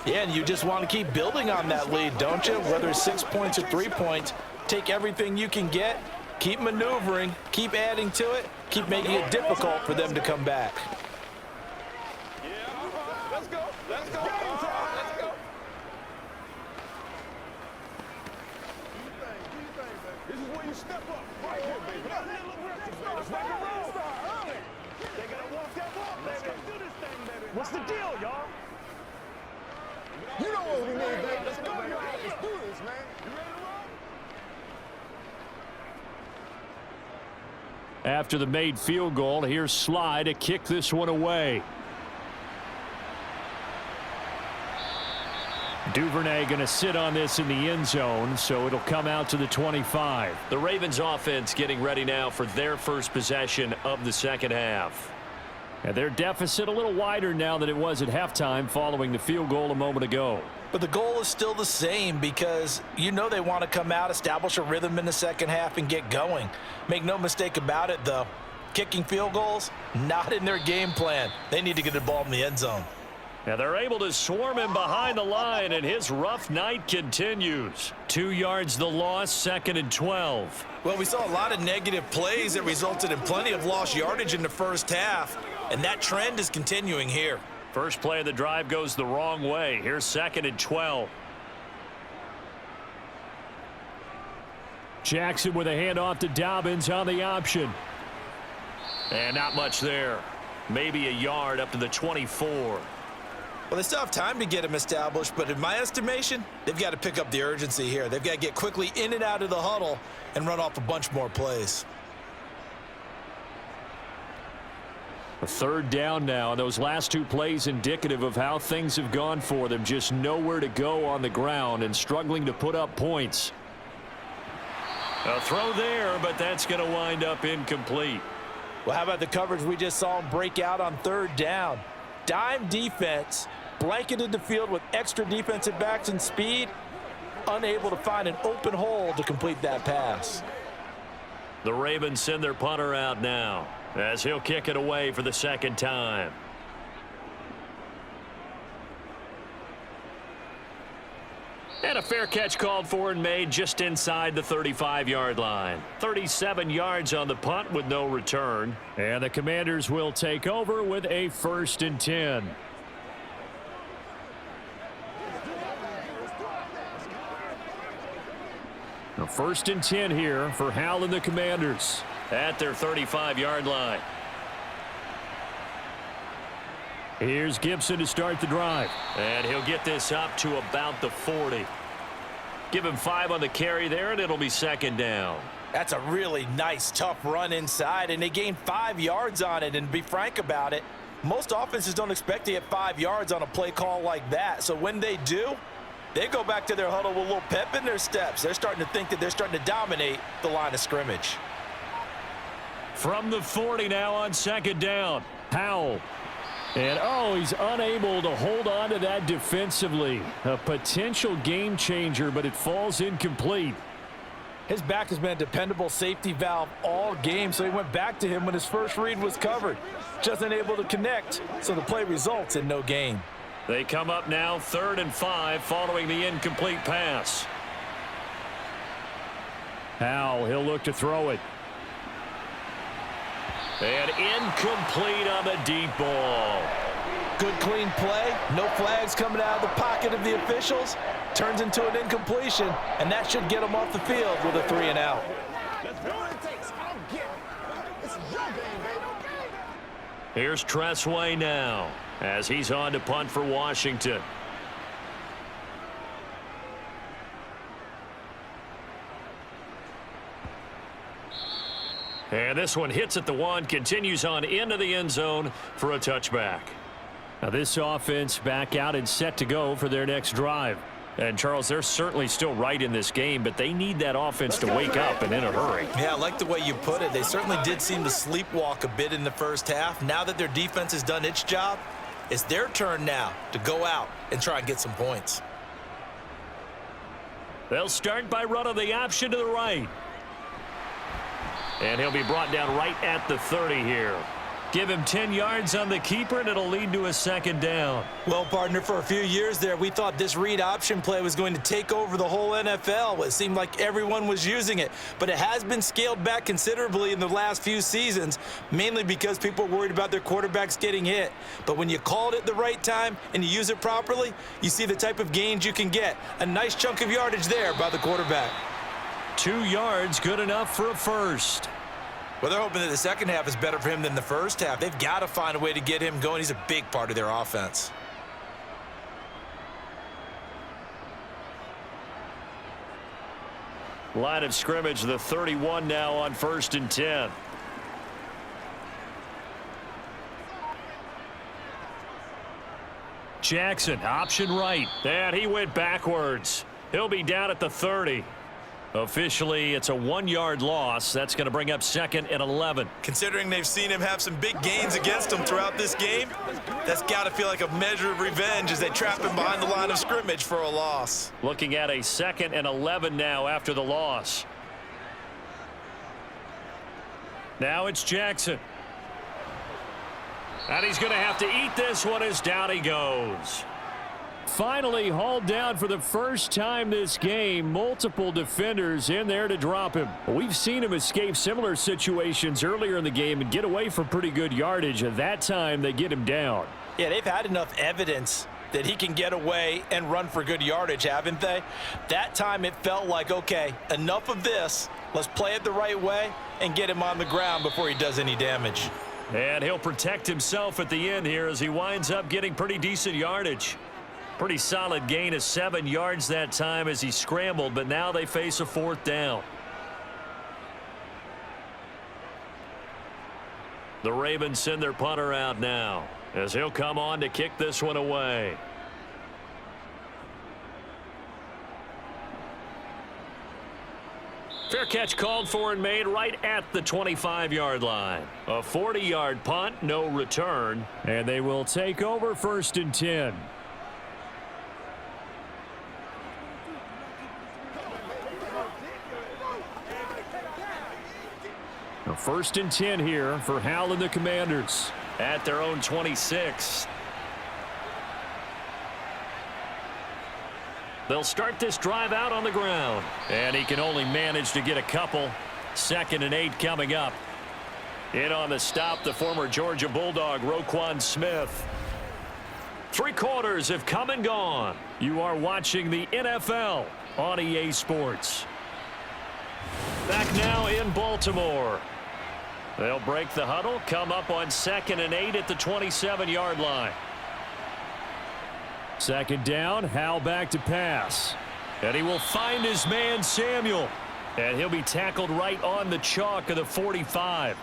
[SPEAKER 2] Yeah, and you just want to keep building on that lead, don't you? Whether it's 6 points or 3 points, take everything you can get, keep maneuvering, keep adding to it, keep making it difficult for them to come back.
[SPEAKER 3] Let's go. Let's go. Let's go. This is what You step up. Right here, baby. Let's rock and roll. They gotta walk that walk, baby. Let's do this thing, baby. What's the deal, y'all? You know what we need, baby. Let's go, baby. Let's do this, man. You ready to roll?
[SPEAKER 4] After the made field goal, here's Sly to kick this one away. Duvernay going to sit on this in the end zone, so it'll come out to the 25.
[SPEAKER 1] The Ravens offense getting ready now for their first possession of the second half.
[SPEAKER 4] And their deficit a little wider now than it was at halftime following the field goal a moment ago.
[SPEAKER 2] But the goal is still the same because you know they want to come out, establish a rhythm in the second half, and get going. Make no mistake about it, though. Kicking field goals, not in their game plan. They need to get the ball in the end zone.
[SPEAKER 1] Now they're able to swarm him behind the line, and his rough night continues. 2 yards the loss, 2nd and 12.
[SPEAKER 2] Well, we saw a lot of negative plays that resulted in plenty of lost yardage in the first half, and that trend is continuing here.
[SPEAKER 1] First play of the drive goes the wrong way. Here's 2nd and 12.
[SPEAKER 4] Jackson with a handoff to Dobbins on the option.
[SPEAKER 1] And not much there. Maybe a yard up to the 24.
[SPEAKER 2] Well, they still have time to get him established, but in my estimation, they've got to pick up the urgency here. They've got to get quickly in and out of the huddle and run off a bunch more plays.
[SPEAKER 4] A 3rd down now. Those last 2 plays indicative of how things have gone for them. Just nowhere to go on the ground and struggling to put up points.
[SPEAKER 1] A throw there, but that's going to wind up incomplete.
[SPEAKER 2] Well, how about the coverage we just saw him break out on 3rd down? Dime defense, blanketed the field with extra defensive backs and speed, unable to find an open hole to complete that pass.
[SPEAKER 1] The Ravens send their punter out now as he'll kick it away for the 2nd time. And a fair catch called for and made just inside the 35-yard line. 37 yards on the punt with no return.
[SPEAKER 4] And the Commanders will take over with a 1st and 10. A 1st and 10 here for Hal and the Commanders.
[SPEAKER 1] At their 35-yard line.
[SPEAKER 4] Here's Gibson to start the drive.
[SPEAKER 1] And he'll get this up to about the 40. Give him 5 on the carry there, and it'll be 2nd down.
[SPEAKER 2] That's a really nice, tough run inside, and they gained 5 yards on it. And to be frank about it, most offenses don't expect to get 5 yards on a play call like that. So when they do, they go back to their huddle with a little pep in their steps. They're starting to think that they're starting to dominate the line of scrimmage.
[SPEAKER 1] From the 40 now on 2nd down.
[SPEAKER 4] Powell. And, he's unable to hold on to that defensively. A potential game changer, but it falls incomplete.
[SPEAKER 2] His back has been a dependable safety valve all game, so he went back to him when his first read was covered. Just unable to connect, so the play results in no gain.
[SPEAKER 1] They come up now 3rd and 5 following the incomplete pass.
[SPEAKER 4] Powell, he'll look to throw it.
[SPEAKER 1] And incomplete on the deep ball.
[SPEAKER 2] Good clean play. No flags coming out of the pocket of the officials. Turns into an incompletion, and that should get him off the field with a 3 and out.
[SPEAKER 3] Let's do what it takes. I don't get it. This is your game, baby.
[SPEAKER 1] Here's Tressway now as he's on to punt for Washington. And this one hits at the 1, continues on into the end zone for a touchback.
[SPEAKER 4] Now this offense back out and set to go for their next drive.
[SPEAKER 1] And, Charles, they're certainly still right in this game, but they need that offense to wake up and in a hurry.
[SPEAKER 2] Yeah, I like the way you put it. They certainly did seem to sleepwalk a bit in the first half. Now that their defense has done its job, it's their turn now to go out and try and get some points.
[SPEAKER 1] They'll start by running the option to the right. And he'll be brought down right at the 30 here. Give him 10 yards on the keeper, and it'll lead to a 2nd down.
[SPEAKER 2] Well, partner, for a few years there, we thought this read option play was going to take over the whole NFL. It seemed like everyone was using it, but it has been scaled back considerably in the last few seasons, mainly because people are worried about their quarterbacks getting hit. But when you call it at the right time and you use it properly, you see the type of gains you can get. A nice chunk of yardage there by the quarterback.
[SPEAKER 1] 2 yards, good enough for a first.
[SPEAKER 2] Well, they're hoping that the second half is better for him than the first half. They've got to find a way to get him going. He's a big part of their offense.
[SPEAKER 1] Line of scrimmage, the 31 now on 1st and 10. Jackson, option right. And he went backwards. He'll be down at the 30. Officially, it's a 1-yard loss. That's going to bring up 2nd and 11.
[SPEAKER 2] Considering they've seen him have some big gains against him throughout this game, that's got to feel like a measure of revenge as they trap him behind the line of scrimmage for a loss.
[SPEAKER 1] Looking at a 2nd and 11 now after the loss. Now it's Jackson. And he's going to have to eat this one as down he goes. Finally hauled down for the first time this game. Multiple defenders in there to drop him. We've seen him escape similar situations earlier in the game and get away from pretty good yardage. At that time, they get him down.
[SPEAKER 2] Yeah, they've had enough evidence that he can get away and run for good yardage, haven't they? That time it felt like, okay, enough of this. Let's play it the right way and get him on the ground before he does any damage.
[SPEAKER 1] And he'll protect himself at the end here as he winds up getting pretty decent yardage. Pretty solid gain of 7 yards that time as he scrambled, but now they face a 4th down. The Ravens send their punter out now as he'll come on to kick this one away. Fair catch called for and made right at the 25-yard line. A 40-yard punt, no return, and they will take over 1st and 10. Now 1st and 10 here for Hal and the Commanders at their own 26. They'll start this drive out on the ground. And he can only manage to get a couple. 2nd and 8 coming up. In on the stop, the former Georgia Bulldog, Roquan Smith. 3 quarters have come and gone. You are watching the NFL on EA Sports. Back now in Baltimore. They'll break the huddle, come up on 2nd and 8 at the 27-yard line. 2nd down, Hal back to pass. And he will find his man Samuel. And he'll be tackled right on the chalk of the 45.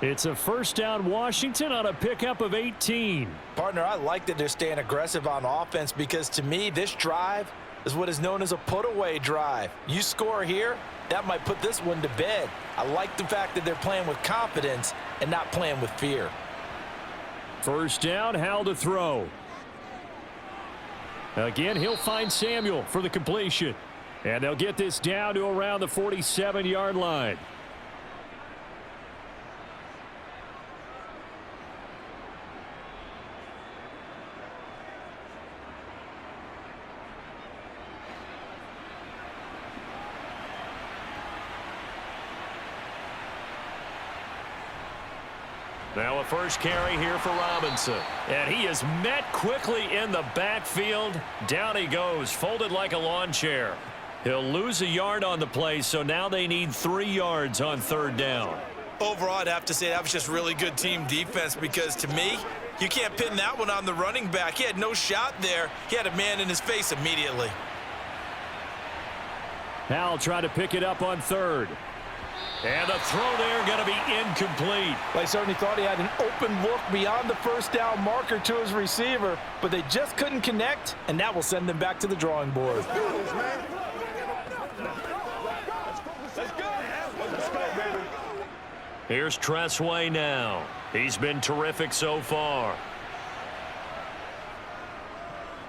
[SPEAKER 1] It's a 1st down Washington on a pickup of 18.
[SPEAKER 2] Partner, I like that they're staying aggressive on offense because to me this drive is what is known as a put-away drive. You score here, that might put this one to bed. I like the fact that they're playing with confidence and not playing with fear.
[SPEAKER 1] 1st down, Hal to throw. Again, he'll find Samuel for the completion. And they'll get this down to around the 47-yard line. Now a first carry here for Robinson. And he is met quickly in the backfield. Down he goes, folded like a lawn chair. He'll lose a yard on the play, so now they need 3 yards on 3rd down.
[SPEAKER 2] Overall, I'd have to say that was just really good team defense because to me, you can't pin that one on the running back. He had no shot there. He had a man in his face immediately.
[SPEAKER 1] Hal tried to pick it up on 3rd. And the throw there going to be incomplete.
[SPEAKER 2] They certainly thought he had an open look beyond the 1st down marker to his receiver, but they just couldn't connect, and that will send them back to the drawing board.
[SPEAKER 3] Let's do this, man. Let's go. Let's go, baby.
[SPEAKER 1] Here's Tressway now. He's been terrific so far.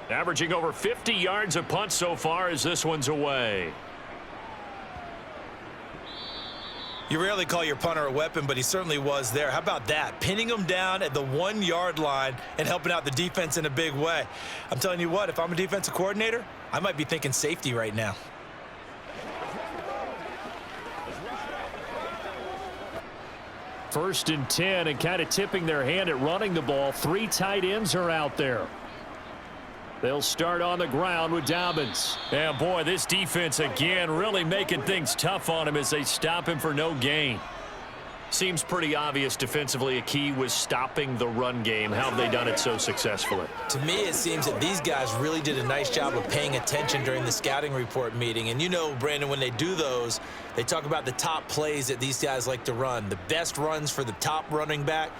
[SPEAKER 1] Averaging over 50 yards a punt so far as this one's away.
[SPEAKER 2] You rarely call your punter a weapon, but he certainly was there. How about that? Pinning him down at the 1-yard line and helping out the defense in a big way. I'm telling you what, if I'm a defensive coordinator, I might be thinking safety right now.
[SPEAKER 1] First and 10 and kind of tipping their hand at running the ball. 3 tight ends are out there.
[SPEAKER 4] They'll start on the ground with Dobbins.
[SPEAKER 1] Yeah, boy, this defense again really making things tough on him as they stop him for no gain. Seems pretty obvious defensively a key was stopping the run game. How have they done it so successfully?
[SPEAKER 2] To me, it seems that these guys really did a nice job of paying attention during the scouting report meeting. And you know, Brandon, when they do those, they talk about the top plays that these guys like to run. The best runs for the top running back.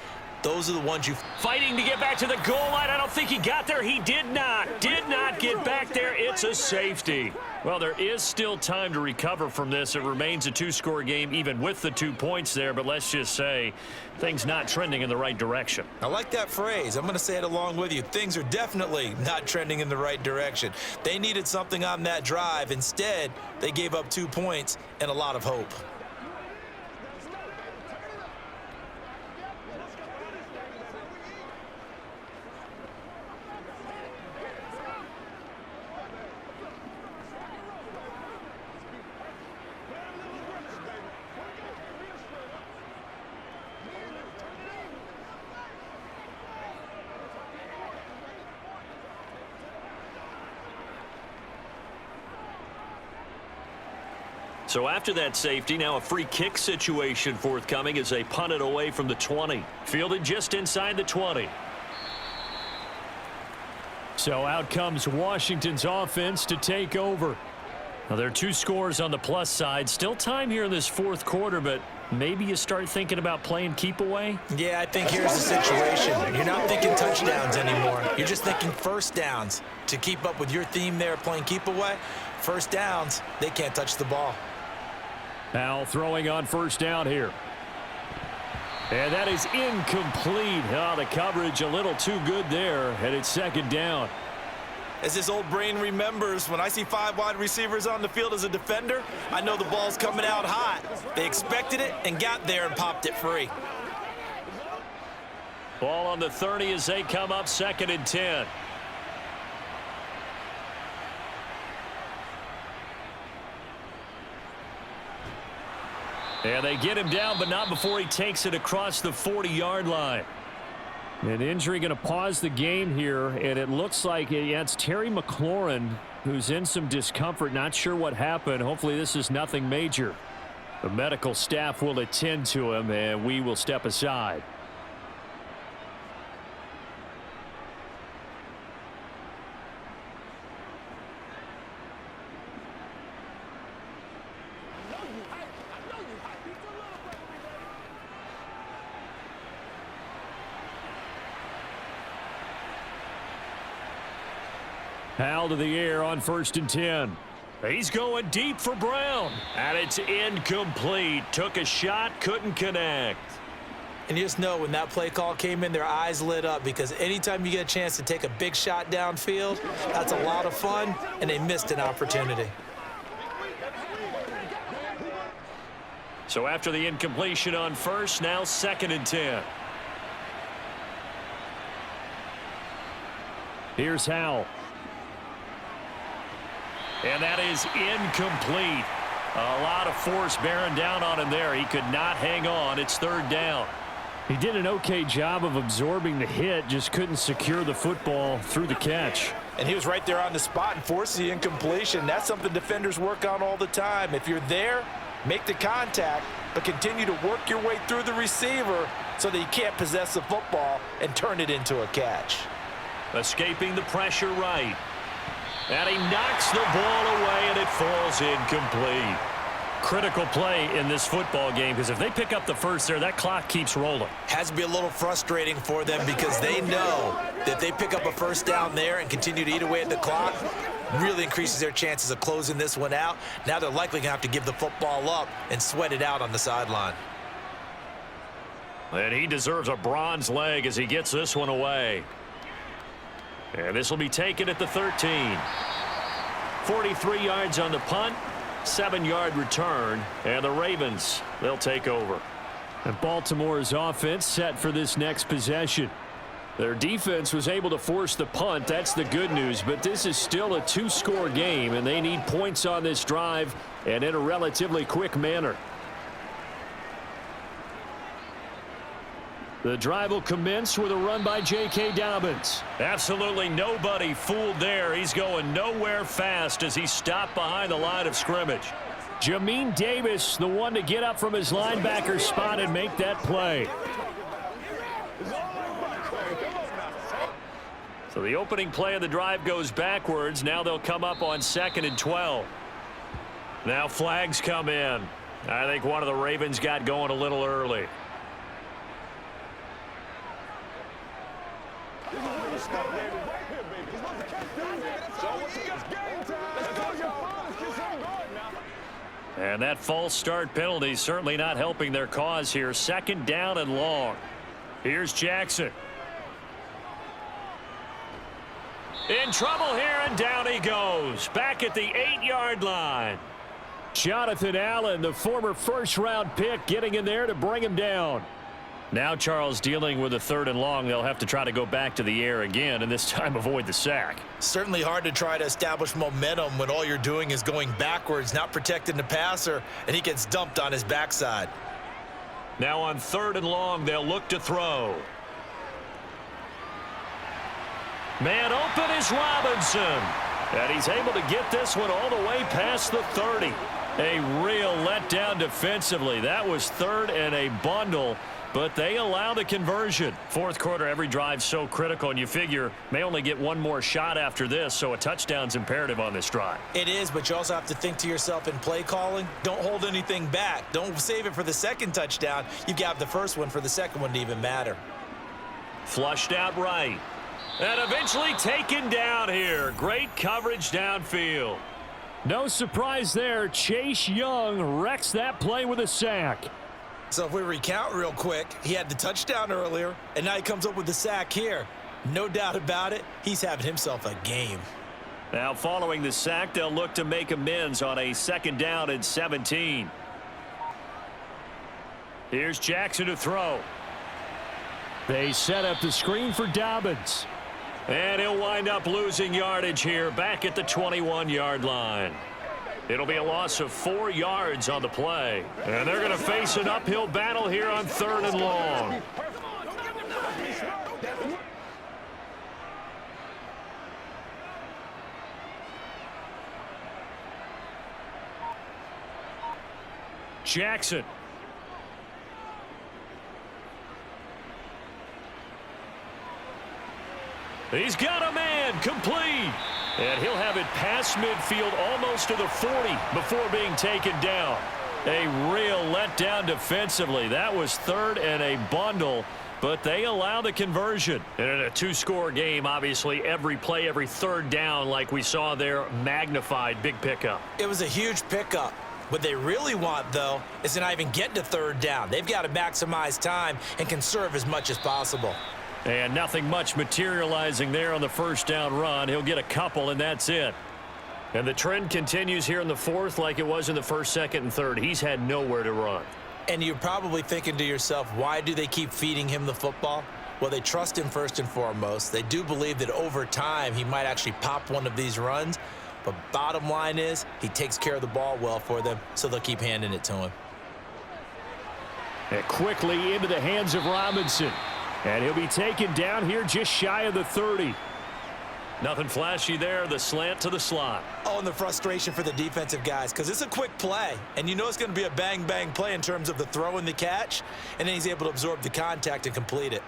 [SPEAKER 2] Those are the ones you...
[SPEAKER 1] Fighting to get back to the goal line. I don't think he got there. He did not get back there. It's a safety. Well, there is still time to recover from this. It remains a two-score game even with the 2 points there. But let's just say things not trending in the right direction.
[SPEAKER 2] I like that phrase. I'm going to say it along with you. Things are definitely not trending in the right direction. They needed something on that drive. Instead, they gave up 2 points and a lot of hope.
[SPEAKER 1] So after that safety, now a free kick situation forthcoming as they punt it away from the 20. Fielded just inside the 20.
[SPEAKER 4] So out comes Washington's offense to take over.
[SPEAKER 1] Now there are 2 scores on the plus side. Still time here in this fourth quarter, but maybe you start thinking about playing keep away?
[SPEAKER 2] Yeah, I think here's the situation. You're not thinking touchdowns anymore. You're just thinking first downs. To keep up with your theme there, playing keep away, first downs, they can't touch the ball.
[SPEAKER 4] Now throwing on first down here. And that is incomplete. Oh, the coverage a little too good there, and it's second down.
[SPEAKER 2] As his old brain remembers, when I see 5 wide receivers on the field as a defender, I know the ball's coming out hot. They expected it and got there and popped it free.
[SPEAKER 1] Ball on the 30 as they come up 2nd and 10. And they get him down, but not before he takes it across the 40-yard line.
[SPEAKER 4] An injury going to pause the game here, and it looks like it's Terry McLaurin who's in some discomfort. Not sure what happened. Hopefully this is nothing major. The medical staff will attend to him, and we will step aside. Hal to the air on 1st and 10.
[SPEAKER 1] He's going deep for Brown. And it's incomplete. Took a shot, couldn't connect.
[SPEAKER 2] And you just know when that play call came in, their eyes lit up, because anytime you get a chance to take a big shot downfield, that's a lot of fun, and they missed an opportunity.
[SPEAKER 1] So after the incompletion on first, now 2nd and 10.
[SPEAKER 4] Here's Hal.
[SPEAKER 1] And that is incomplete. A lot of force bearing down on him there. He could not hang on. It's 3rd down.
[SPEAKER 4] He did an okay job of absorbing the hit, just couldn't secure the football through the catch.
[SPEAKER 2] And he was right there on the spot and forced the incompletion. That's something defenders work on all the time. If you're there, make the contact, but continue to work your way through the receiver so that you can't possess the football and turn it into a catch.
[SPEAKER 1] Escaping the pressure right. And he knocks the ball away, and it falls incomplete. Critical play in this football game, because if they pick up the first there, that clock keeps rolling.
[SPEAKER 2] Has to be a little frustrating for them, because they know that they pick up a first down there and continue to eat away at the clock, really increases their chances of closing this one out. Now they're likely going to have to give the football up and sweat it out on the sideline.
[SPEAKER 1] And he deserves a bronze leg as he gets this one away. And this will be taken at the 13. 43 yards on the punt, 7-yard return, and the Ravens, they'll take over.
[SPEAKER 4] And Baltimore's offense set for this next possession. Their defense was able to force the punt. That's the good news, but this is still a 2-score game, and they need points on this drive and in a relatively quick manner. The drive will commence with a run by J.K. Dobbins.
[SPEAKER 1] Absolutely nobody fooled there. He's going nowhere fast as he stopped behind the line of scrimmage.
[SPEAKER 4] Jamin Davis, the one to get up from his linebacker spot and make that play.
[SPEAKER 1] So the opening play of the drive goes backwards. Now they'll come up on 2nd and 12. Now flags come in. I think one of the Ravens got going a little early. And that false start penalty certainly not helping their cause here. 2nd down and long. Here's Jackson. In trouble here, and down he goes. Back at the 8-yard line.
[SPEAKER 4] Jonathan Allen, the former first-round pick, getting in there to bring him down.
[SPEAKER 1] Now Charles dealing with a 3rd and long. They'll have to try to go back to the air again, and this time avoid the sack.
[SPEAKER 2] Certainly hard to try to establish momentum when all you're doing is going backwards, not protecting the passer, and he gets dumped on his backside.
[SPEAKER 1] Now on 3rd and long, they'll look to throw. Man open is Robinson. And he's able to get this one all the way past the 30. A real letdown defensively. That was 3rd and a bundle, but they allow the conversion. 4th quarter, every drive so critical, and you figure may only get one more shot after this, so a touchdown's imperative on this drive.
[SPEAKER 2] It is, but you also have to think to yourself in play calling, don't hold anything back. Don't save it for the 2nd touchdown. You got the first one for the 2nd one to even matter.
[SPEAKER 1] Flushed out right. And eventually taken down here. Great coverage downfield.
[SPEAKER 4] No surprise there. Chase Young wrecks that play with a sack.
[SPEAKER 2] So if we recount real quick, he had the touchdown earlier, and now he comes up with the sack here. No doubt about it, he's having himself a game.
[SPEAKER 1] Now following the sack, they'll look to make amends on a 2nd down and 17. Here's Jackson to throw.
[SPEAKER 4] They set up the screen for Dobbins.
[SPEAKER 1] And he'll wind up losing yardage here back at the 21-yard line. It'll be a loss of 4 yards on the play. And they're going to face an uphill battle here on 3rd and long. Jackson. He's got a man complete. And he'll have it past midfield almost to the 40 before being taken down. A real letdown defensively. That was 3rd and a bundle, but they allow the conversion. And in a 2-score game, obviously, every play, every 3rd down, like we saw there, magnified. Big pickup.
[SPEAKER 2] It was a huge pickup. What they really want, though, is to not even get to 3rd down. They've got to maximize time and conserve as much as possible.
[SPEAKER 1] And nothing much materializing there on the 1st down run. He'll get a couple, and that's it. And the trend continues here in the 4th like it was in the 1st, 2nd, and 3rd. He's had nowhere to run.
[SPEAKER 2] And you're probably thinking to yourself, why do they keep feeding him the football? Well, they trust him first and foremost. They do believe that over time he might actually pop one of these runs. But bottom line is he takes care of the ball well for them, so they'll keep handing it to him.
[SPEAKER 4] And quickly into the hands of Robinson. And he'll be taken down here just shy of the 30.
[SPEAKER 1] Nothing flashy there. The slant to the slot.
[SPEAKER 2] Oh, and the frustration for the defensive guys, because it's a quick play. And you know it's going to be a bang-bang play in terms of the throw and the catch. And then he's able to absorb the contact and complete it.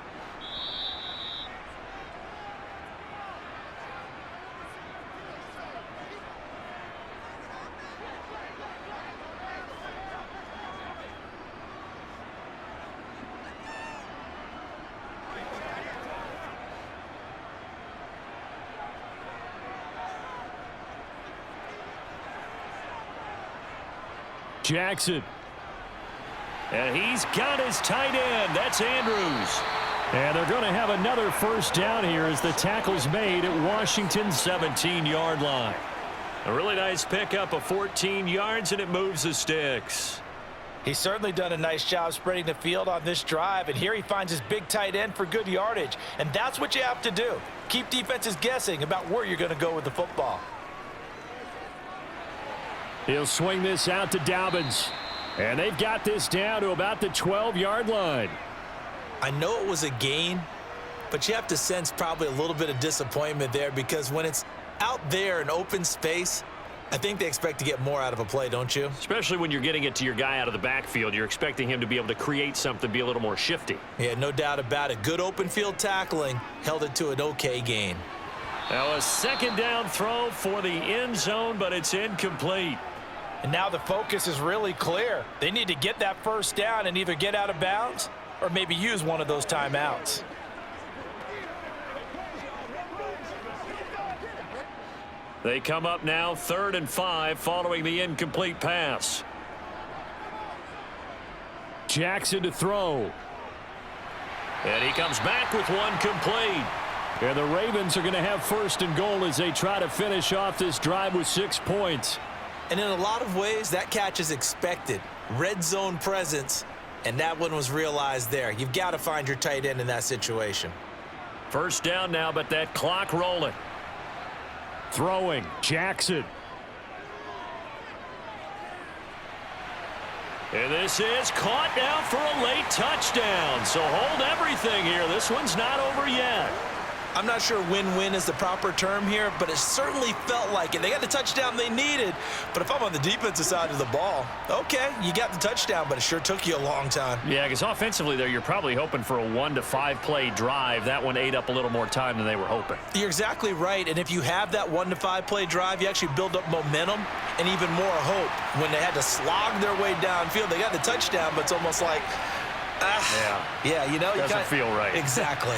[SPEAKER 4] Jackson.
[SPEAKER 1] And he's got his tight end. That's Andrews.
[SPEAKER 4] And they're going to have another 1st down here as the tackle's made at Washington's 17-yard line.
[SPEAKER 1] A really nice pickup of 14 yards, and it moves the sticks.
[SPEAKER 2] He's certainly done a nice job spreading the field on this drive, and here he finds his big tight end for good yardage. And that's what you have to do. Keep defenses guessing about where you're going to go with the football.
[SPEAKER 4] He'll swing this out to Dobbins. And they've got this down to about the 12-yard line.
[SPEAKER 2] I know it was a gain, but you have to sense probably a little bit of disappointment there because when it's out there in open space, I think they expect to get more out of a play, don't you?
[SPEAKER 1] Especially when you're getting it to your guy out of the backfield. You're expecting him to be able to create something, be a little more shifty.
[SPEAKER 2] Yeah, no doubt about it. Good open field tackling held it to an okay gain.
[SPEAKER 1] Now a second down throw for the end zone, but it's incomplete.
[SPEAKER 2] And now the focus is really clear. They need to get that first down and either get out of bounds or maybe use one of those timeouts.
[SPEAKER 1] They come up now 3rd and 5 following the incomplete pass.
[SPEAKER 4] Jackson to throw.
[SPEAKER 1] And he comes back with one complete.
[SPEAKER 4] And the Ravens are going to have 1st and goal as they try to finish off this drive with 6 points.
[SPEAKER 2] And in a lot of ways, that catch is expected. Red zone presence, and that one was realized there. You've got to find your tight end in that situation.
[SPEAKER 1] 1st down now, but that clock rolling.
[SPEAKER 4] Throwing, Jackson.
[SPEAKER 1] And this is caught now for a late touchdown. So hold everything here. This one's not over yet.
[SPEAKER 2] I'm not sure win-win is the proper term here, but it certainly felt like it. They got the touchdown they needed, but if I'm on the defensive side of the ball, okay, you got the touchdown, but it sure took you a long time.
[SPEAKER 1] Yeah, because offensively there, you're probably hoping for a 1 to 5 play drive. That one ate up a little more time than they were hoping.
[SPEAKER 2] You're exactly right, and if you have that 1 to 5 play drive, you actually build up momentum and even more hope. When they had to slog their way downfield, they got the touchdown, but it's almost like, yeah, you know,
[SPEAKER 1] doesn't feel right.
[SPEAKER 2] Exactly.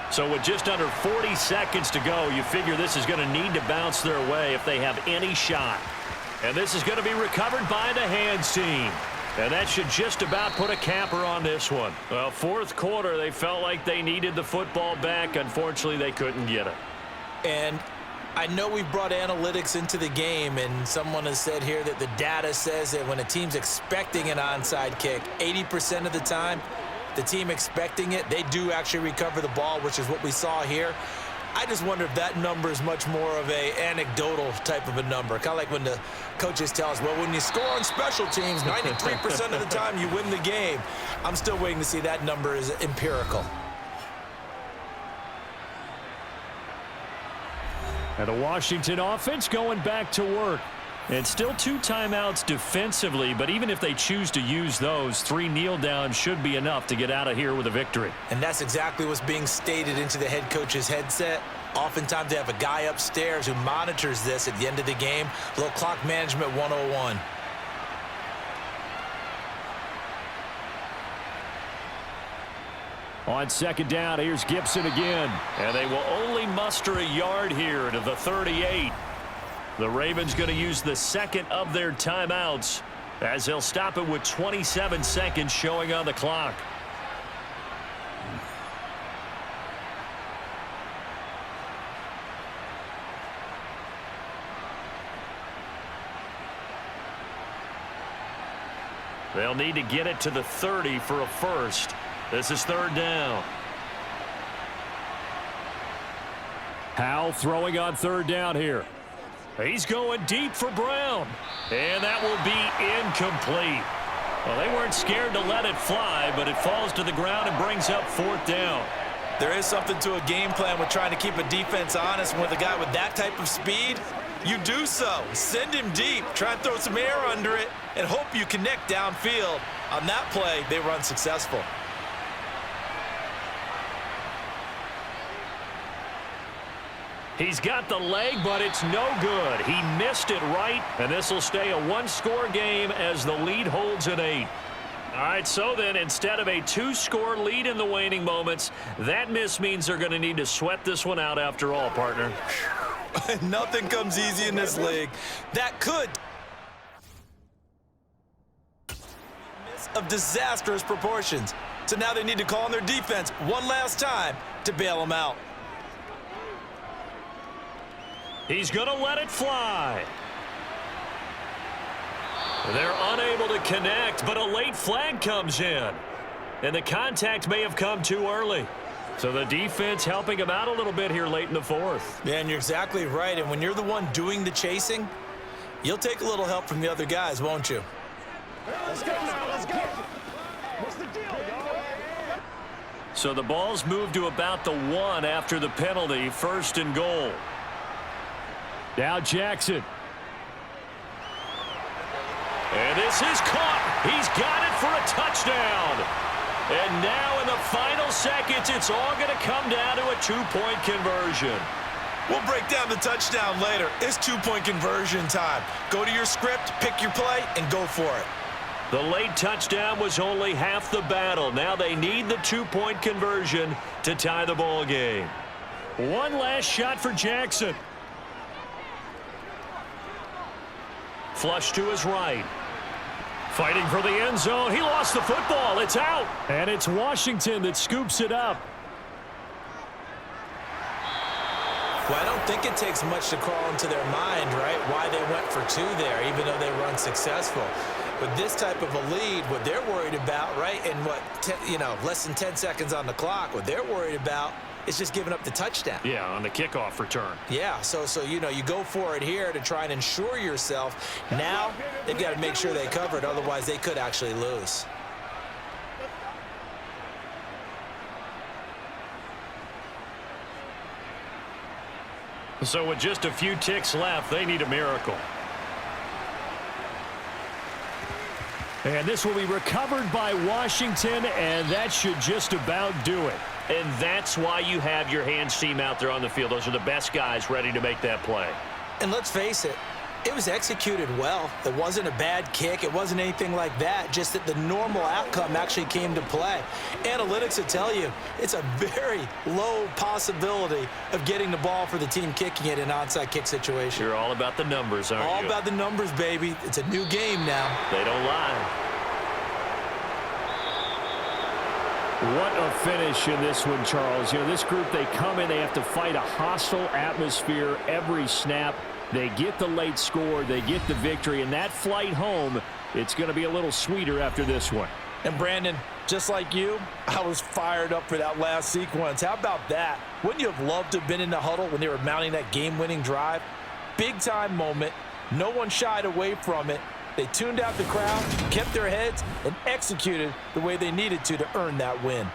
[SPEAKER 1] So with just under 40 seconds to go, you figure this is going to need to bounce their way if they have any shot. And this is going to be recovered by the hands team. And that should just about put a capper on this one. Well, 4th quarter, they felt like they needed the football back. Unfortunately, they couldn't get it.
[SPEAKER 2] And I know we've brought analytics into the game, and someone has said here that the data says that when a team's expecting an onside kick, 80% of the time, the team expecting it, they do actually recover the ball, which is what we saw here. I just wonder if that number is much more of a anecdotal type of a number. Kind of like when the coaches tell us, well, when you score on special teams, 93% of the time you win the game. I'm still waiting to see that number is empirical.
[SPEAKER 4] And the Washington offense going back to work. And still 2 timeouts defensively, but even if they choose to use those, 3 kneel downs should be enough to get out of here with a victory.
[SPEAKER 2] And that's exactly what's being stated into the head coach's headset. Oftentimes they have a guy upstairs who monitors this at the end of the game. A little clock management 101.
[SPEAKER 4] On 2nd down, here's Gibson again.
[SPEAKER 1] And they will only muster a yard here to the 38. The Ravens going to use the 2nd of their timeouts as they'll stop it with 27 seconds showing on the clock. They'll need to get it to the 30 for a first. This is 3rd down.
[SPEAKER 4] Howell throwing on 3rd down here.
[SPEAKER 1] He's going deep for Brown. And that will be incomplete. Well, they weren't scared to let it fly, but it falls to the ground and brings up 4th down.
[SPEAKER 2] There is something to a game plan with trying to keep a defense honest. With a guy with that type of speed, you do so. Send him deep. Try and throw some air under it and hope you connect downfield. On that play, they were unsuccessful.
[SPEAKER 1] He's got the leg, but it's no good. He missed it right, and this will stay a 1-score game as the lead holds at 8. All right, so then instead of a 2-score lead in the waning moments, that miss means they're going to need to sweat this one out after all, partner.
[SPEAKER 2] Nothing comes easy in this league. That could miss of disastrous proportions. So now they need to call on their defense one last time to bail them out.
[SPEAKER 1] He's going to let it fly. They're unable to connect, but a late flag comes in. And the contact may have come too early. So the defense helping him out a little bit here late in the fourth.
[SPEAKER 2] Yeah, and you're exactly right. And when you're the one doing the chasing, you'll take a little help from the other guys, won't you?
[SPEAKER 3] Let's go now, let's go. What's the deal, y'all?
[SPEAKER 1] So the ball's moved to about the 1 after the penalty, 1st and goal.
[SPEAKER 4] Now Jackson.
[SPEAKER 1] And this is caught. He's got it for a touchdown. And now in the final seconds, it's all going to come down to a 2-point conversion.
[SPEAKER 2] We'll break down the touchdown later. It's 2-point conversion time. Go to your script, pick your play, and go for it.
[SPEAKER 1] The late touchdown was only half the battle. Now they need the 2-point conversion to tie the ball game.
[SPEAKER 4] One last shot for Jackson.
[SPEAKER 1] Flush to his right. Fighting for the end zone. He lost the football. It's out.
[SPEAKER 4] And it's Washington that scoops it up.
[SPEAKER 2] Well, I don't think it takes much to crawl into their mind, right, why they went for 2 there, even though they were unsuccessful. With this type of a lead, what they're worried about, right, and less than 10 seconds on the clock, what they're worried about is just giving up the touchdown.
[SPEAKER 1] Yeah, on the kickoff return.
[SPEAKER 2] Yeah, so you go for it here to try and ensure yourself. Now they've got to make sure they cover it, otherwise they could actually lose.
[SPEAKER 1] So with just a few ticks left, they need a miracle.
[SPEAKER 4] And this will be recovered by Washington, and that should just about do it.
[SPEAKER 1] And that's why you have your hands team out there on the field. Those are the best guys ready to make that play.
[SPEAKER 2] And let's face it, it was executed well. It wasn't a bad kick. It wasn't anything like that, just that the normal outcome actually came to play. Analytics will tell you it's a very low possibility of getting the ball for the team kicking it in an onside kick situation.
[SPEAKER 1] You're all about the numbers, aren't you?
[SPEAKER 2] All about the numbers, baby. It's a new game now.
[SPEAKER 1] They don't lie.
[SPEAKER 4] What a finish in this one, Charles. You know, this group, they come in, they have to fight a hostile atmosphere every snap. They get the late score, they get the victory, and that flight home, it's going to be a little sweeter after this one.
[SPEAKER 2] And Brandon, just like you, I was fired up for that last sequence. How about that? Wouldn't you have loved to have been in the huddle when they were mounting that game-winning drive? Big-time moment. No one shied away from it. They tuned out the crowd, kept their heads, and executed the way they needed to earn that win.